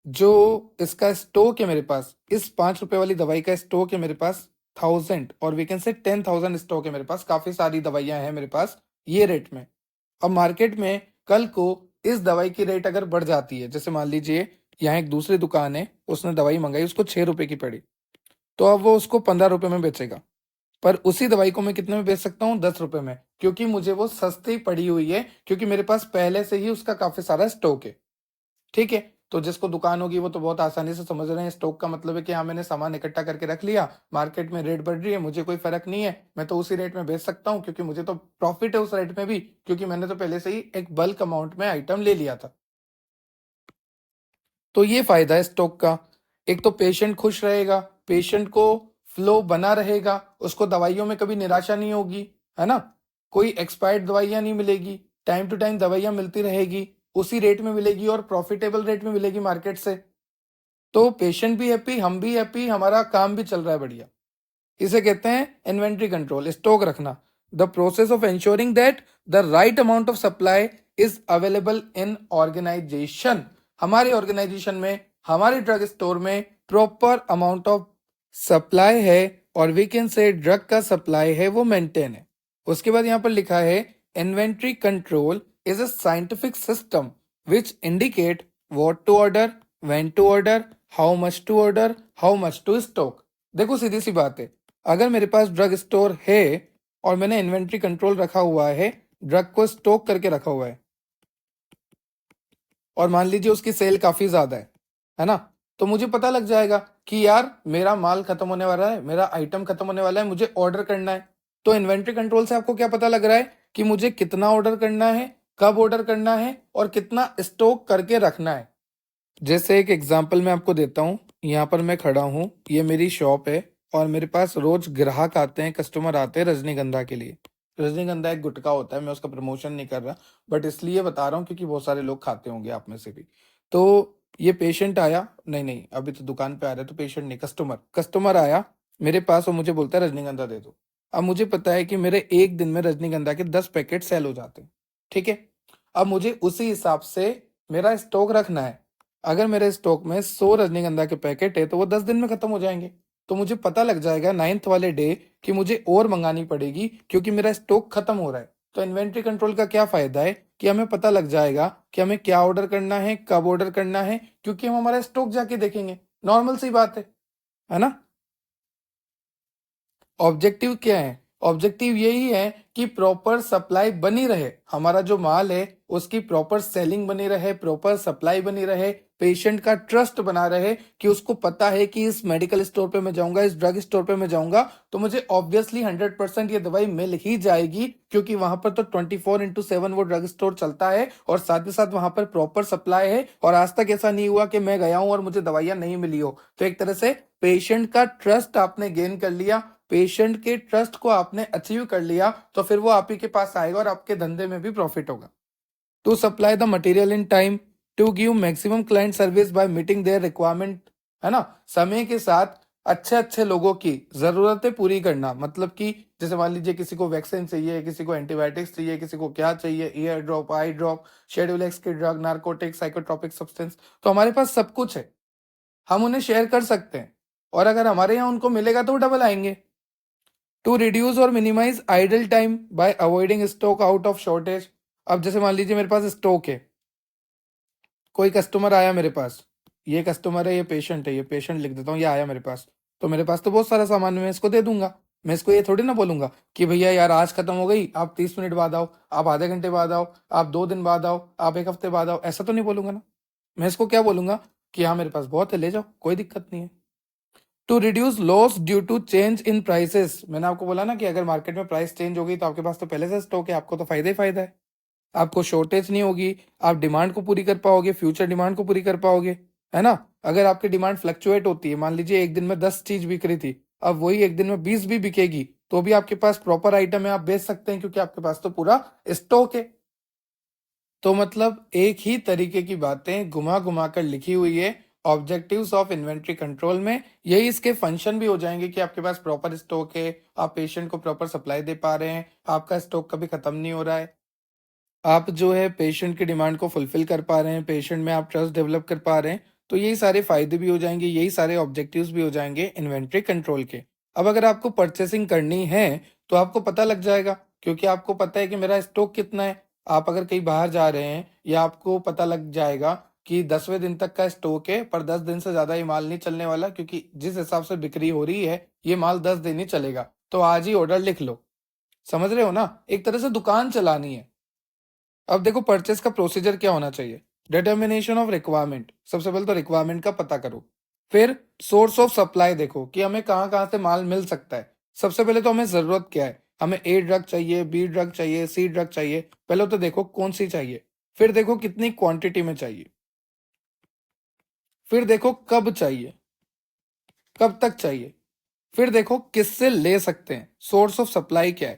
जो इसका स्टॉक है मेरे पास, इस 5 रुपए वाली दवाई का स्टॉक है मेरे पास 1000, और वी कैन से 10,000 स्टॉक है मेरे पास, काफी सारी दवाइयां हैं मेरे पास ये रेट में। अब मार्केट में कल को इस दवाई की रेट अगर बढ़ जाती है, जैसे मान लीजिए यहाँ एक दूसरी दुकान है, उसने दवाई मंगाई, उसको 6 रुपए की पड़ी, तो अब वो उसको 15 रुपए में बेचेगा, पर उसी दवाई को मैं कितने में बेच सकता हूँ, 10 रुपए में, क्योंकि मुझे वो सस्ती पड़ी हुई है, क्योंकि मेरे पास पहले से ही उसका काफी सारा स्टॉक है। ठीक है, तो जिसको दुकान होगी वो तो बहुत आसानी से समझ रहे हैं, स्टॉक का मतलब है कि हाँ मैंने सामान इकट्ठा करके रख लिया, मार्केट में रेट बढ़ रही है, मुझे कोई फर्क नहीं है, मैं तो उसी रेट में बेच सकता हूँ, क्योंकि मुझे तो प्रॉफिट है उस रेट में भी, क्योंकि मैंने तो पहले से ही एक बल्क अमाउंट में आइटम ले लिया था। तो ये फायदा है स्टॉक का। एक तो पेशेंट खुश रहेगा, पेशेंट को फ्लो बना रहेगा, उसको दवाइयों में कभी निराशा नहीं होगी, है ना, कोई एक्सपायर्ड दवाइयां नहीं मिलेगी, टाइम टू टाइम दवाइयां मिलती रहेगी, उसी रेट में मिलेगी और प्रॉफिटेबल रेट में मिलेगी मार्केट से। तो पेशेंट भी हैप्पी, हम भी हैप्पी, हमारा काम भी चल रहा है बढ़िया। इसे कहते हैं इन्वेंट्री कंट्रोल, स्टॉक रखना। The process of ensuring that the right amount of supply is available in organisation. हमारे ऑर्गेनाइजेशन में, हमारे ड्रग स्टोर में प्रॉपर अमाउंट ऑफ सप्लाई है, और वी कैन से ड्रग का सप्लाई है वो मेंटेन है। उसके बाद यहाँ पर लिखा है inventory control is a scientific system which indicate what to order, when to order, how much to order, how much to stock. देखो सीधी सी बात है, अगर मेरे पास ड्रग स्टोर है और मैंने इन्वेंट्री कंट्रोल रखा हुआ है, ड्रग को स्टॉक करके रखा हुआ है, और मान लीजिए उसकी सेल काफी ज्यादा है ना, तो मुझे पता लग जाएगा कि यार मेरा माल खत्म होने वाला है, मेरा आइटम खत्म होने वाला है, मुझे ऑर्डर करना है। तो इन्वेंट्री कंट्रोल से आपको क्या पता लग रहा है कि मुझे कितना ऑर्डर करना है, कब ऑर्डर करना है और कितना स्टॉक करके रखना है। जैसे एक एग्जांपल मैं आपको देता हूँ, यहाँ पर मैं खड़ा हूँ, ये मेरी शॉप है और मेरे पास रोज ग्राहक आते हैं, कस्टमर आते हैं रजनीगंधा के लिए। रजनीगंधा एक गुटखा होता है, मैं उसका प्रमोशन नहीं कर रहा, बट इसलिए बता रहा हूँ क्योंकि बहुत सारे लोग खाते होंगे आप में से भी। तो ये पेशेंट आया, नहीं नहीं अभी तो दुकान पे आ रहा है, तो पेशेंट नहीं, कस्टमर कस्टमर आया मेरे पास और मुझे बोलता है रजनीगंधा दे दो। अब मुझे पता है कि मेरे एक दिन में रजनीगंधा के 10 पैकेट सेल हो जाते हैं, ठीक है। अब मुझे उसी हिसाब से मेरा स्टॉक रखना है। अगर मेरे स्टॉक में 100 रजनीगंधा के पैकेट है तो वो 10 दिन में खत्म हो जाएंगे। तो मुझे पता लग जाएगा 9th वाले डे कि मुझे और मंगानी पड़ेगी क्योंकि मेरा स्टॉक खत्म हो रहा है। तो इन्वेंट्री कंट्रोल का क्या फायदा है कि हमें पता लग जाएगा कि हमें क्या ऑर्डर करना है, कब ऑर्डर करना है, क्योंकि हम हमारा स्टॉक जाके देखेंगे। नॉर्मल सी बात है ना। ऑब्जेक्टिव क्या है? ऑब्जेक्टिव यही है कि प्रॉपर सप्लाई बनी रहे, हमारा जो माल है उसकी प्रॉपर सेलिंग बनी रहे, प्रॉपर सप्लाई बनी रहे, पेशेंट का ट्रस्ट बना रहे कि उसको पता है कि इस मेडिकल स्टोर पे मैं जाऊंगा, इस ड्रग स्टोर पे मैं जाऊंगा तो मुझे ऑब्वियसली 100% ये दवाई मिल ही जाएगी, क्योंकि वहां पर तो 24/7 वो ड्रग स्टोर चलता है और साथ ही साथ वहां पर प्रॉपर सप्लाई है। और आज तक ऐसा नहीं हुआ कि मैं गया हूं और मुझे दवाइयां नहीं मिली हो। तो एक तरह से पेशेंट का ट्रस्ट आपने गेन कर लिया, पेशेंट के ट्रस्ट को आपने अचीव कर लिया, तो फिर वो आप ही के पास आएगा और आपके धंधे में भी प्रॉफिट होगा। To supply the material in time, to give maximum client service by meeting their requirement, है ना। समय के साथ अच्छे अच्छे लोगों की जरूरतें पूरी करना, मतलब कि जैसे मान लीजिए किसी को वैक्सीन चाहिए, किसी को एंटीबायोटिक्स चाहिए, किसी को क्या चाहिए, ईयर ड्रॉप, आई ड्रॉप, शेड्यूल एक्स के ड्रग, नार्कोटिक, साइकोट्रोपिक सब्सटेंस, तो हमारे पास सब कुछ है, हम उन्हें शेयर कर सकते हैं और अगर हमारे यहाँ उनको मिलेगा तो वो डबल आएंगे। टू रिड्यूस और minimise idle time by avoiding stock out of shortage. अब जैसे मान लीजिए मेरे पास स्टॉक है, कोई कस्टमर आया मेरे पास, ये कस्टमर है, ये पेशेंट है, ये पेशेंट लिख देता हूँ, ये आया मेरे पास, तो मेरे पास तो बहुत सारा सामान है, मैं इसको दे दूंगा। मैं इसको ये थोड़ी ना बोलूंगा कि भैया यार आज खत्म हो गई, आप 30 मिनट बाद आओ, आप आधे घंटे बाद आओ, आप 2 दिन बाद आओ, आप एक हफ्ते बाद आओ, ऐसा तो नहीं बोलूंगा ना। मैं इसको क्या बोलूंगा कि हाँ मेरे पास बहुत है, ले जाओ, कोई दिक्कत नहीं है। To reduce loss due to change in prices, मैंने आपको बोला ना कि अगर मार्केट में प्राइस चेंज होगी तो आपके पास तो पहले से स्टॉक है, आपको तो फायदा ही फायदा है, आपको शॉर्टेज नहीं होगी, आप डिमांड को पूरी कर पाओगे, फ्यूचर डिमांड को पूरी कर पाओगे, है ना। अगर आपकी डिमांड फ्लक्चुएट होती है, मान लीजिए एक दिन में 10 चीज बिक रही थी, अब वही एक दिन में 20 भी बिकेगी, तो भी आपके पास प्रॉपर आइटम है, आप बेच सकते हैं क्योंकि आपके पास तो पूरा स्टॉक है। तो मतलब एक ही तरीके की बातें घुमा घुमा कर लिखी हुई है ऑब्जेक्टिव्स ऑफ इन्वेंट्री कंट्रोल में। यही इसके फंक्शन भी हो जाएंगे कि आपके पास प्रॉपर स्टॉक है, आप पेशेंट को प्रॉपर सप्लाई दे पा रहे हैं, आपका स्टॉक कभी खत्म नहीं हो रहा है, आप जो है पेशेंट की डिमांड को फुलफिल कर पा रहे हैं, पेशेंट में आप ट्रस्ट डेवलप कर पा रहे हैं। तो यही सारे फायदे भी हो जाएंगे, यही सारे ऑब्जेक्टिव्स भी हो जाएंगे इन्वेंट्री कंट्रोल के। अब अगर आपको परचेसिंग करनी है तो आपको पता लग जाएगा, क्योंकि आपको पता है कि मेरा स्टॉक कितना है। आप अगर कहीं बाहर जा रहे हैं या आपको पता लग जाएगा कि 10वें दिन तक का स्टॉक है, पर 10 दिन से ज्यादा ये माल नहीं चलने वाला, क्योंकि जिस हिसाब से बिक्री हो रही है ये माल 10 दिन ही चलेगा, तो आज ही ऑर्डर लिख लो। समझ रहे हो ना, एक तरह से दुकान चलानी है। अब देखो परचेस का प्रोसीजर क्या होना चाहिए। डिटर्मिनेशन ऑफ रिक्वायरमेंट, सबसे पहले तो रिक्वायरमेंट का पता करो। फिर सोर्स ऑफ सप्लाई देखो कि हमें कहाँ कहाँ से माल मिल सकता है। सबसे पहले तो हमें जरूरत क्या है, हमें ए ड्रग चाहिए, बी ड्रग चाहिए, सी ड्रग चाहिए, पहले तो देखो कौन सी चाहिए। फिर देखो कितनी क्वांटिटी में चाहिए। फिर देखो कब चाहिए, कब तक चाहिए। फिर देखो किससे ले सकते हैं, सोर्स ऑफ सप्लाई क्या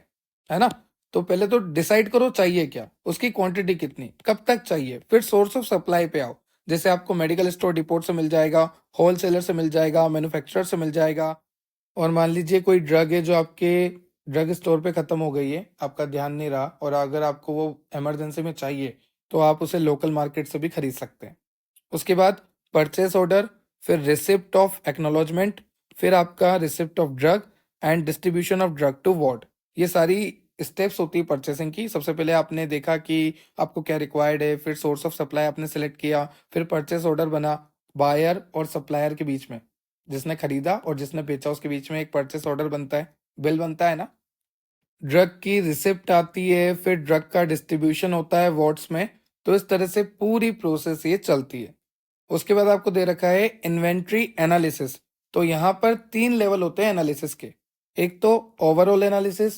है ना। तो पहले तो डिसाइड करो चाहिए क्या, उसकी क्वांटिटी कितनी, कब तक चाहिए, फिर सोर्स ऑफ सप्लाई पे आओ। जैसे आपको मेडिकल स्टोर डिपोट से मिल जाएगा, होलसेलर से मिल जाएगा, मैन्युफैक्चरर से मिल जाएगा। और मान लीजिए कोई ड्रग है जो आपके ड्रग स्टोर पे खत्म हो गई है, आपका ध्यान नहीं रहा, और अगर आपको वो इमरजेंसी में चाहिए तो आप उसे लोकल मार्केट से भी खरीद सकते हैं। उसके बाद परचेस ऑर्डर, फिर रिसिप्ट ऑफ एक्नॉलेजमेंट, फिर आपका receipt of drug and distribution of drug to ward. ये सारी स्टेप्स होती है परचेसिंग की। सबसे पहले आपने देखा कि आपको क्या रिक्वायर्ड है, फिर सोर्स ऑफ सप्लाई आपने सेलेक्ट किया, फिर परचेस ऑर्डर बना, बायर और सप्लायर के बीच में, जिसने खरीदा और जिसने बेचा उसके बीच में एक परचेस ऑर्डर बनता है, बिल बनता है ना। ड्रग की रिसिप्ट आती है, फिर ड्रग का डिस्ट्रीब्यूशन होता है वार्ड्स में। तो इस तरह से पूरी प्रोसेस ये चलती है। उसके बाद आपको दे रखा है इन्वेंट्री एनालिसिस। तो यहाँ पर 3 लेवल होते हैं एनालिसिस के। एक तो ओवरऑल एनालिसिस,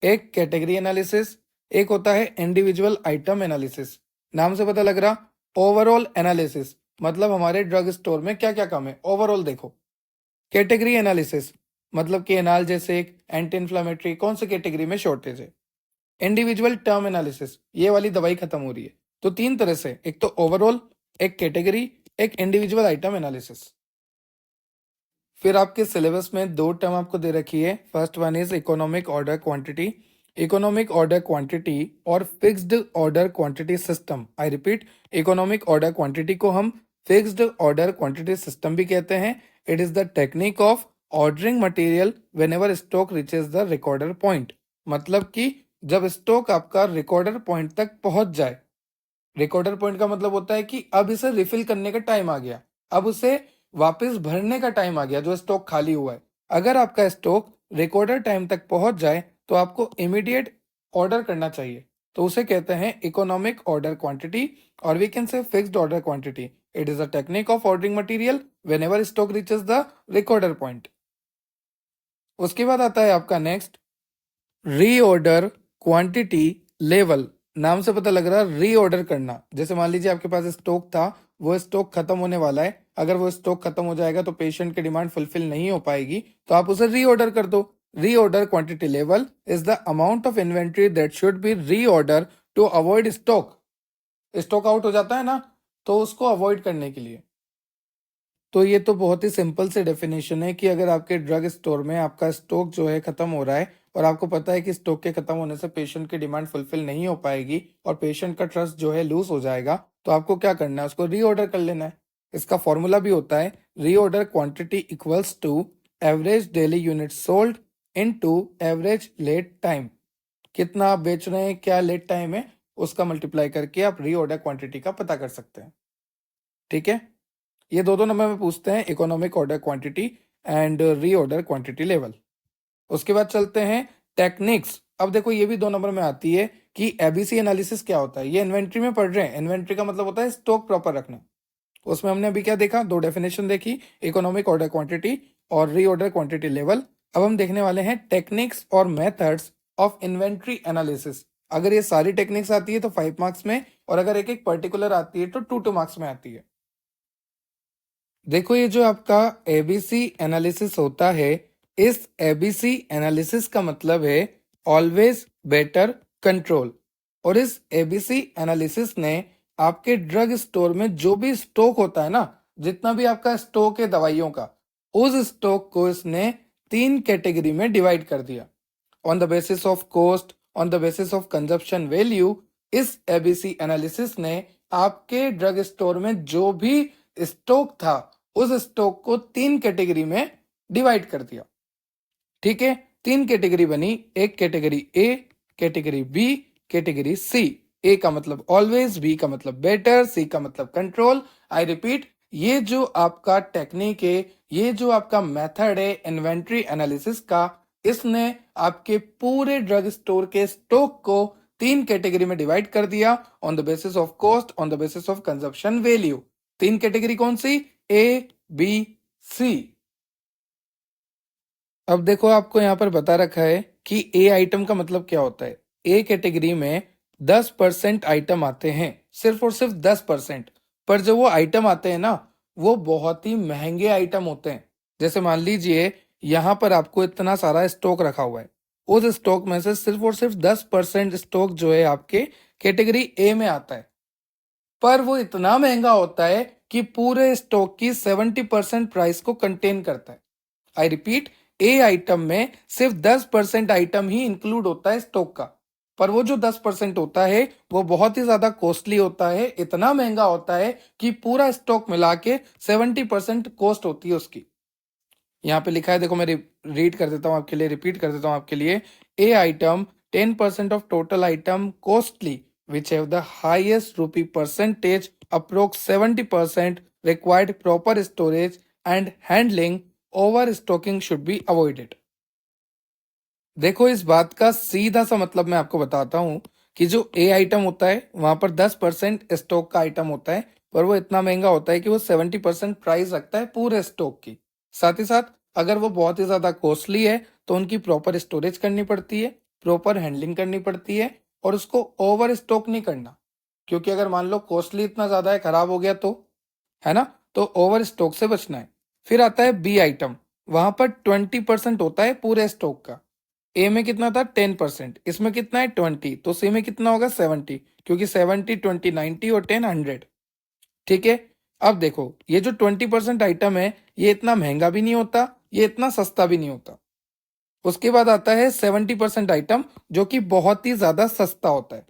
एक कैटेगरी एनालिसिस, एक होता है इंडिविजुअल आइटम एनालिसिस। नाम से पता लग रहा, ओवरऑल एनालिसिस मतलब हमारे ड्रग स्टोर में क्या क्या कम है, ओवरऑल देखो। कैटेगरी एनालिसिस मतलब कि एनाल्जेसिक, एंटी इन्फ्लामेटरी कौन सी कैटेगरी में शॉर्टेज है। इंडिविजुअल टर्म एनालिसिस, ये वाली दवाई खत्म हो रही है। तो 3 तरह से, एक तो ओवरऑल, एक कैटेगरी, एक इंडिविजुअल आइटम एनालिसिस। फिर आपके सिलेबस में 2 टर्म आपको दे रखी है। First one is economic order quantity. Economic order quantity और fixed order quantity system, I repeat, economic order quantity को हम फिक्स्ड ऑर्डर क्वांटिटी सिस्टम भी कहते हैं। It is the technique of ordering material whenever stock reaches the recorder point. मतलब कि जब stock आपका रिकॉर्डर पॉइंट तक पहुंच जाए। रिकॉर्डर पॉइंट का मतलब होता है कि अब इसे रिफिल करने का टाइम आ गया, अब उसे वापस भरने का टाइम आ गया जो स्टॉक खाली हुआ है। अगर आपका स्टॉक रिकॉर्डर टाइम तक पहुंच जाए तो आपको इमीडिएट ऑर्डर करना चाहिए। तो उसे कहते हैं इकोनॉमिक ऑर्डर क्वांटिटी, और we can say fixed order quantity. It is a technique of ordering material whenever stock reaches the recorder point. उसके बाद आता है आपका नेक्स्ट रीऑर्डर क्वांटिटी लेवल। नाम से पता लग रहा है रीऑर्डर करना। जैसे मान लीजिए आपके पास स्टॉक था, वो स्टॉक खत्म होने वाला है। अगर वो स्टॉक खत्म हो जाएगा तो पेशेंट की डिमांड फुलफिल नहीं हो पाएगी, तो आप उसे रीऑर्डर कर दो। Reorder quantity level is the amount of inventory that should be reorder to avoid stock. Stock out हो जाता है ना, तो उसको अवॉइड करने के लिए। तो ये तो बहुत ही सिंपल से डेफिनेशन है कि अगर आपके ड्रग स्टोर में आपका स्टॉक जो है खत्म हो रहा है और आपको पता है कि स्टॉक के खत्म होने से पेशेंट की डिमांड फुलफिल नहीं हो पाएगी और पेशेंट का ट्रस्ट जो है लूज हो जाएगा, तो आपको क्या करना है, उसको रीऑर्डर कर लेना है। इसका फॉर्मूला भी होता है reorder quantity equals to average daily unit sold into average late time. कितना आप बेच रहे हैं, क्या लेट टाइम है, उसका मल्टीप्लाई करके आप रीऑर्डर क्वांटिटी का पता कर सकते हैं। ठीक है, ये दो नंबर में पूछते हैं, economic order quantity and reorder quantity level. उसके बाद चलते हैं टेक्निक्स। अब देखो ये भी 2 नंबर में आती है कि एबीसी एनालिसिस क्या होता है। ये इन्वेंट्री में पढ़ रहे हैं। इन्वेंट्री का मतलब होता है स्टॉक प्रॉपर रखना। उसमें हमने अभी क्या देखा, 2 डेफिनेशन देखी, इकोनॉमिक ऑर्डर क्वांटिटी और रीऑर्डर क्वांटिटी लेवल। अब हम देखने वाले हैं टेक्निक्स और मेथड्स ऑफ इन्वेंट्री एनालिसिस। अगर ये सारी टेक्निक्स आती है तो 5 मार्क्स में, और अगर एक एक पर्टिकुलर आती है तो 2 मार्क्स में आती है। देखो ये जो आपका एबीसी एनालिसिस होता है, इस एबीसी एनालिसिस का मतलब है ऑलवेज बेटर कंट्रोल। और इस एबीसी एनालिसिस ने आपके ड्रग स्टोर में जो भी स्टॉक होता है ना, जितना भी आपका स्टॉक है दवाइयों का, उस स्टॉक को इसने 3 कैटेगरी में डिवाइड कर दिया। On the basis of cost, on the basis of consumption value, इस एबीसी एनालिसिस ने आपके ड्रग स्टोर में जो भी स्टॉक था उस स्टॉक को 3 कैटेगरी में डिवाइड कर दिया। ठीक है, 3 कैटेगरी बनी, एक category A, category B, category C. A का मतलब ऑलवेज, बी का मतलब बेटर, सी का मतलब कंट्रोल। आई रिपीट, ये जो आपका टेक्निक है, ये जो आपका मेथड है इन्वेंट्री एनालिसिस का, इसने आपके पूरे ड्रग स्टोर के स्टॉक को 3 कैटेगरी में डिवाइड कर दिया on the basis of cost, on the basis of consumption value. 3 category कौन सी, ए, बी, सी। अब देखो आपको यहाँ पर बता रखा है कि ए आइटम का मतलब क्या होता है। ए कैटेगरी में 10% आइटम आते हैं, सिर्फ और सिर्फ 10%। पर जो वो आइटम आते हैं ना, वो बहुत ही महंगे आइटम होते हैं। जैसे मान लीजिए यहाँ पर आपको इतना सारा स्टॉक रखा हुआ है, उस स्टॉक में से सिर्फ और सिर्फ 10% स्टॉक जो है आपके कैटेगरी ए में आता है। पर वो इतना महंगा होता है कि पूरे स्टॉक की 70% प्राइस को कंटेन करता है। आई रिपीट, ए आइटम में सिर्फ 10% आइटम ही इंक्लूड होता है स्टॉक का, पर वो जो 10% होता है वो बहुत ही ज्यादा कॉस्टली होता है, इतना महंगा होता है कि पूरा स्टॉक मिला के 70% कॉस्ट होती है उसकी। यहाँ पे लिखा है, देखो मैं रीड कर देता हूँ आपके लिए, रिपीट कर देता हूँ आपके लिए। A item 10% of total item costly which have the highest rupee percentage approx 70% required proper storage and handling. Overstocking should be avoided. देखो इस बात का सीधा सा मतलब मैं आपको बताता हूं कि जो ए आइटम होता है वहां पर 10% स्टॉक का आइटम होता है, पर वो इतना महंगा होता है कि वो 70% प्राइस रखता है पूरे स्टॉक की। साथ ही साथ अगर वो बहुत ही ज्यादा कॉस्टली है तो उनकी प्रॉपर स्टोरेज करनी पड़ती है, प्रॉपर हैंडलिंग करनी पड़ती है, और उसको ओवर स्टॉक नहीं करना, क्योंकि अगर मान लो कॉस्टली इतना ज्यादा है, खराब हो गया तो, है ना, तो ओवर स्टॉक से बचना है। फिर आता है बी आइटम, वहां पर 20% होता है पूरे स्टॉक का। ए में कितना था 10%, इसमें कितना है 20, तो सी में कितना होगा 70, क्योंकि 70 20 90 और 10 100। ठीक है, अब देखो ये जो 20% आइटम है ये इतना महंगा भी नहीं होता, ये इतना सस्ता भी नहीं होता। उसके बाद आता है 70% आइटम जो कि बहुत ही ज्यादा सस्ता होता है।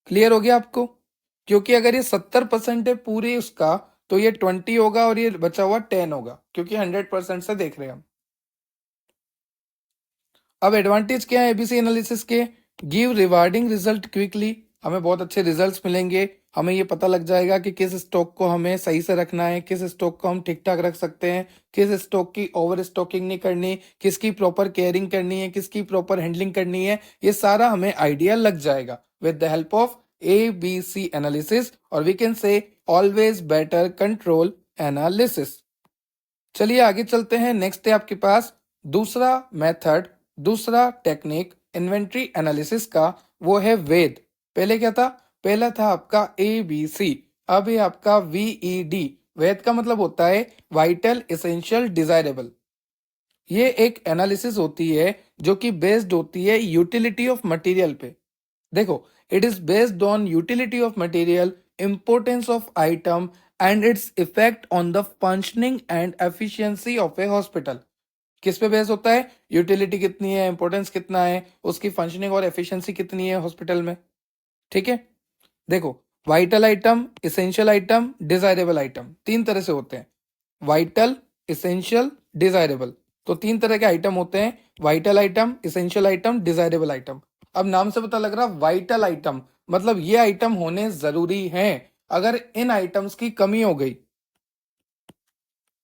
क्लियर हो गया आपको? क्योंकि अगर ये 70% है पूरी उसका, तो ये 20 होगा और ये बचा हुआ 10 होगा, क्योंकि 100% से देख रहे हैं हम। अब एडवांटेज क्या है एबीसी एनालिसिस के? गिव रिवार्डिंग रिजल्ट क्विकली, हमें बहुत अच्छे रिजल्ट्स मिलेंगे। हमें ये पता लग जाएगा कि किस स्टॉक को हमें सही से रखना है, किस स्टॉक को हम ठीक ठाक रख सकते हैं, किस स्टॉक की ओवर स्टॉकिंग नहीं करनी, किसकी प्रॉपर केयरिंग करनी है, किसकी प्रॉपर हैंडलिंग करनी है, ये सारा हमें आइडिया लग जाएगा with the help of ABC analysis, और we can say always better control analysis. चलिए आगे चलते हैं। नेक्स्ट है आपके पास दूसरा मेथड, दूसरा टेक्निक इन्वेंट्री एनालिसिस का, वो है वेद। पहले क्या था? पहला था आपका ए बी सी, अब ये आपका वी डी। वेद का मतलब होता है वाइटल, एसेंशियल, डिजायरेबल। ये एक एनालिसिस होती है जो कि बेस्ड होती है यूटिलिटी ऑफ मटेरियल पे। देखो, it is based on utility of material, importance of item and its effect on the functioning and efficiency of A hospital. किस पे बेस होता है? यूटिलिटी कितनी है, इंपोर्टेंस कितना है, उसकी फंक्शनिंग और एफिशिएंसी कितनी है हॉस्पिटल में। ठीक है, देखो, vital item, essential item, desirable item, तीन तरह से होते हैं। वाइटल, इसेंशियल, डिजायरेबल, तो तीन तरह के आइटम होते हैं। Vital item, essential item, desirable item. अब नाम से पता लग रहा वाइटल आइटम मतलब ये आइटम होने जरूरी हैं। अगर इन आइटम्स की कमी हो गई,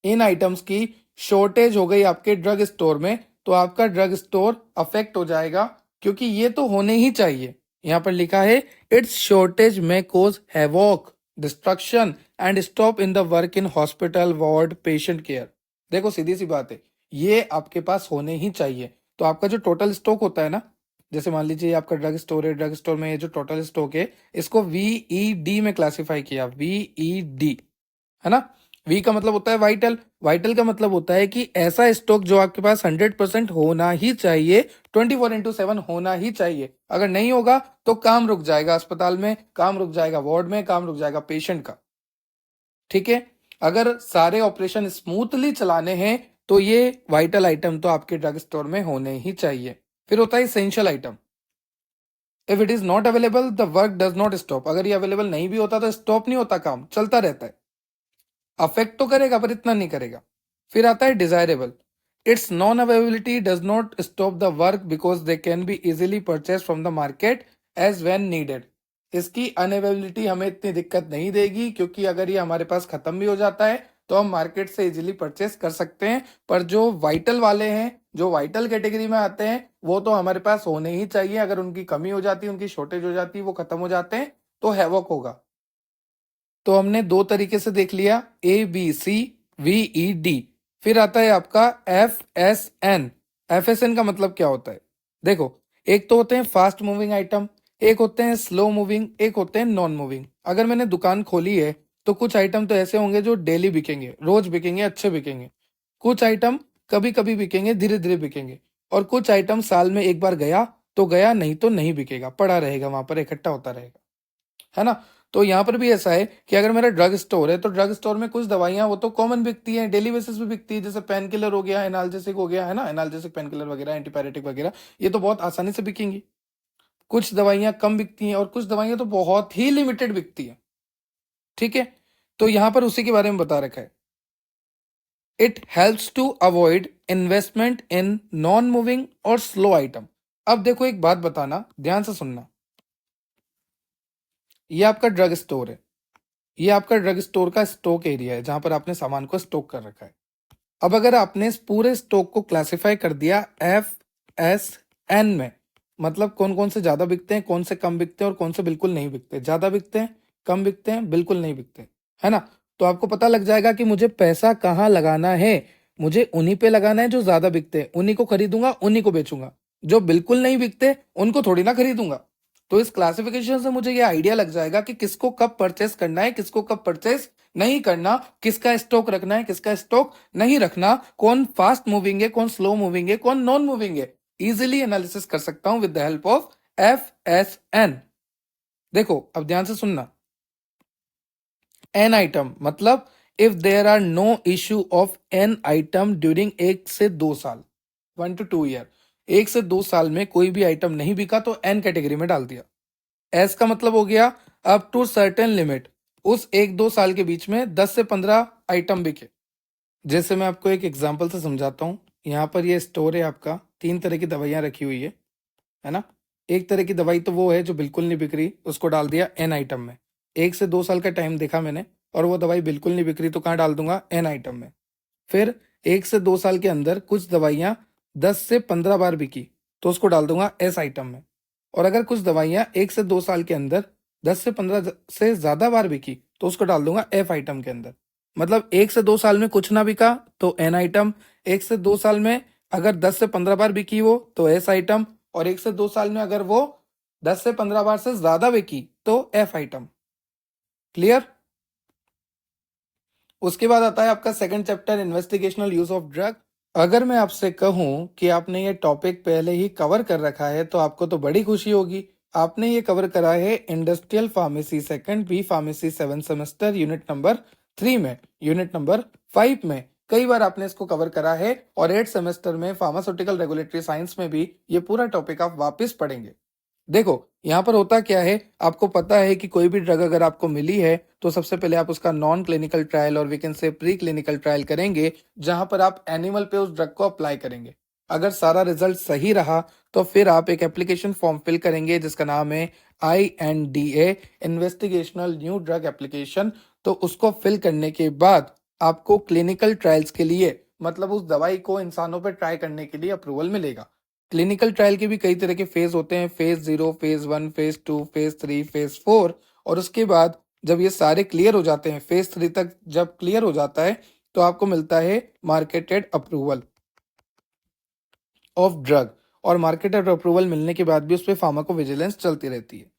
इन आइटम्स की शॉर्टेज हो गई आपके ड्रग स्टोर में, तो आपका ड्रग स्टोर अफेक्ट हो जाएगा, क्योंकि ये तो होने ही चाहिए। यहां पर लिखा है इट्स शॉर्टेज में cause havoc, destruction and stop in the work in hospital ward patient care. देखो सीधी सी बात है, ये आपके पास होने ही चाहिए। तो आपका जो टोटल स्टॉक होता है ना, जैसे मान लीजिए आपका ड्रग स्टोर है, ड्रग स्टोर में ये जो टोटल स्टॉक है इसको वीईडी में क्लासिफाई किया, वीईडी, है ना। वी का मतलब होता है वाइटल, वाइटल का मतलब होता है कि ऐसा स्टॉक जो आपके पास 100% होना ही चाहिए, 24/7 होना ही चाहिए। अगर नहीं होगा तो काम रुक जाएगा अस्पताल में, काम रुक जाएगा वार्ड में, काम रुक जाएगा पेशेंट का। ठीक है, अगर सारे ऑपरेशन स्मूथली चलाने हैं तो ये वाइटल आइटम तो आपके ड्रग स्टोर में होने ही चाहिए। फिर होता है essential item. If it is not available the work does not stop, अगर ये अवेलेबल नहीं भी होता तो स्टॉप नहीं होता, काम चलता रहता है। अफेक्ट तो करेगा पर इतना नहीं करेगा। फिर आता है desirable. Its non availability does not stop the work because they can be easily purchase from the market as when needed. इसकी अनअवेलेबिलिटी हमें इतनी दिक्कत नहीं देगी, क्योंकि अगर ये हमारे पास खत्म भी हो जाता है तो हम मार्केट से इजिली परचेस कर सकते हैं। पर जो वाइटल वाले हैं, जो वाइटल कैटेगरी में आते हैं, वो तो हमारे पास होने ही चाहिए। अगर उनकी कमी हो जाती है, उनकी शॉर्टेज हो जाती है, वो खत्म हो जाते हैं, तो हैवॉक होगा। तो हमने दो तरीके से देख लिया, A B C V E D. फिर आता है आपका F S N. F S N का मतलब क्या होता है? देखो, एक तो होते हैं फास्ट मूविंग आइटम, एक होते हैं स्लो मूविंग, एक होते हैं नॉन मूविंग। अगर मैंने दुकान खोली है तो कुछ आइटम तो ऐसे होंगे जो डेली बिकेंगे, रोज बिकेंगे, अच्छे बिकेंगे। कुछ आइटम कभी कभी बिकेंगे, धीरे धीरे बिकेंगे। और कुछ आइटम साल में एक बार गया तो गया, नहीं तो नहीं बिकेगा, पड़ा रहेगा वहां पर, इकट्ठा होता रहेगा, है ना। तो यहाँ पर भी ऐसा है कि अगर मेरा ड्रग स्टोर है तो ड्रग स्टोर में कुछ दवाइयां वो तो कॉमन बिकती हैं, डेली बेसिस पे बिकती है, जैसे पेन किलर हो गया, एनाल्जेसिक हो गया, है ना, एनाल्जेसिक पेन किलर वगैरह, एंटीपायरेटिक वगैरह, ये तो बहुत आसानी से बिकेंगी। कुछ दवाइयां कम बिकती हैं और कुछ दवाइयां तो बहुत ही लिमिटेड बिकती हैं। ठीक है, तो यहां पर उसी के बारे में बता रखा है। It helps to avoid investment in non moving और स्लो आइटम। अब देखो एक बात बताना, ध्यान से सुनना। ये आपका ड्रग स्टोर है, ये आपका ड्रग स्टोर का स्टॉक एरिया है जहां पर आपने सामान को स्टॉक कर रखा है। अब अगर आपने इस पूरे स्टॉक को क्लासिफाई कर दिया FSN में, मतलब कौन कौन से ज्यादा बिकते हैं, कौन से कम बिकते हैं और कौन से बिल्कुल नहीं बिकते, ज्यादा बिकते हैं, कम बिकते हैं, बिल्कुल नहीं बिकते, है ना। तो आपको पता लग जाएगा कि मुझे पैसा कहाँ लगाना है। मुझे उन्हीं पे लगाना है जो ज्यादा बिकते हैं, उन्हीं को खरीदूंगा, उन्हीं को बेचूंगा। जो बिल्कुल नहीं बिकते उनको थोड़ी ना खरीदूंगा। तो इस क्लासिफिकेशन से मुझे ये आइडिया लग जाएगा कि किसको कब परचेस करना है, किसको कब परचेस नहीं करना, किसका स्टॉक रखना है, किसका स्टॉक नहीं रखना, कौन फास्ट मूविंग है, कौन स्लो मूविंग है, कौन नॉन मूविंग है। इजिली एनालिसिस कर सकता हूं with the help of FSN। देखो अब ध्यान से सुनना। एन आइटम मतलब if there are no issue of N item during 1 से 2 साल, 1 to 2 ईयर, 1 से 2 साल में कोई भी आइटम नहीं बिका तो एन कैटेगरी में डाल दिया। एस का मतलब हो गया अप टू सर्टेन लिमिट, उस 1-2 साल के बीच में 10 से 15 आइटम बिके। जैसे मैं आपको एक एग्जांपल से समझाता हूँ। यहाँ पर ये स्टोर है आपका, 3 तरह की दवाइयाँ रखी हुई है ना। एक तरह की दवाई तो वो है जो बिल्कुल नहीं बिक रही, उसको डाल दिया एन आइटम में। 1 से 2 साल का टाइम देखा मैंने और वो दवाई बिल्कुल नहीं बिक रही तो कहाँ डाल दूंगा, एन आइटम में। फिर 1 से 2 साल के अंदर कुछ दवाइयाँ 10 से 15 बार बिकी तो उसको डाल दूंगा एस आइटम में। और अगर कुछ दवाइयाँ 1 से 2 साल के अंदर 10 से 15 से ज्यादा बार बिकी तो उसको डाल दूंगा एफ आइटम के अंदर। मतलब 1 से 2 साल में कुछ ना बिका तो एन आइटम, 1 से 2 साल में अगर 10 से 15 बार बिकी वो तो एस आइटम, और 1 से 2 साल में अगर वो 10 से 15 बार से ज्यादा बिकी तो एफ आइटम। क्लियर। उसके बाद आता है आपका second chapter, investigational use of drug. अगर मैं आपसे कहूं कि आपने ये टॉपिक पहले ही कवर कर रखा है तो आपको तो बड़ी खुशी होगी। आपने ये कवर करा है industrial pharmacy second B pharmacy 7 semester unit number 3 में, यूनिट नंबर 5 में। कई बार आपने इसको कवर करा है और 8 सेमेस्टर में फार्मास्यूटिकल रेगुलेटरी साइंस में भी ये पूरा टॉपिक आप वापस पढ़ेंगे। देखो यहाँ पर होता क्या है, आपको पता है कि कोई भी ड्रग अगर आपको मिली है तो सबसे पहले आप उसका नॉन क्लिनिकल ट्रायल और we can say pre clinical trial करेंगे, जहां पर आप एनिमल पे उस ड्रग को अप्लाई करेंगे। अगर सारा रिजल्ट सही रहा तो फिर आप एक एप्लीकेशन फॉर्म फिल करेंगे जिसका नाम है INDA, investigational new drug application. तो उसको फिल करने के बाद आपको क्लिनिकल ट्रायल्स के लिए, मतलब उस दवाई को इंसानों पर ट्राई करने के लिए अप्रूवल मिलेगा। क्लिनिकल ट्रायल के भी कई तरह के फेज होते हैं, phase 0, phase 1, phase 2, phase 3, phase 4। और उसके बाद जब ये सारे क्लियर हो जाते हैं, फेज 3 तक जब क्लियर हो जाता है तो आपको मिलता है मार्केटेड अप्रूवल ऑफ ड्रग। और मार्केटेड अप्रूवल मिलने के बाद भी उस पर फार्माकोविजिलेंस चलती रहती है।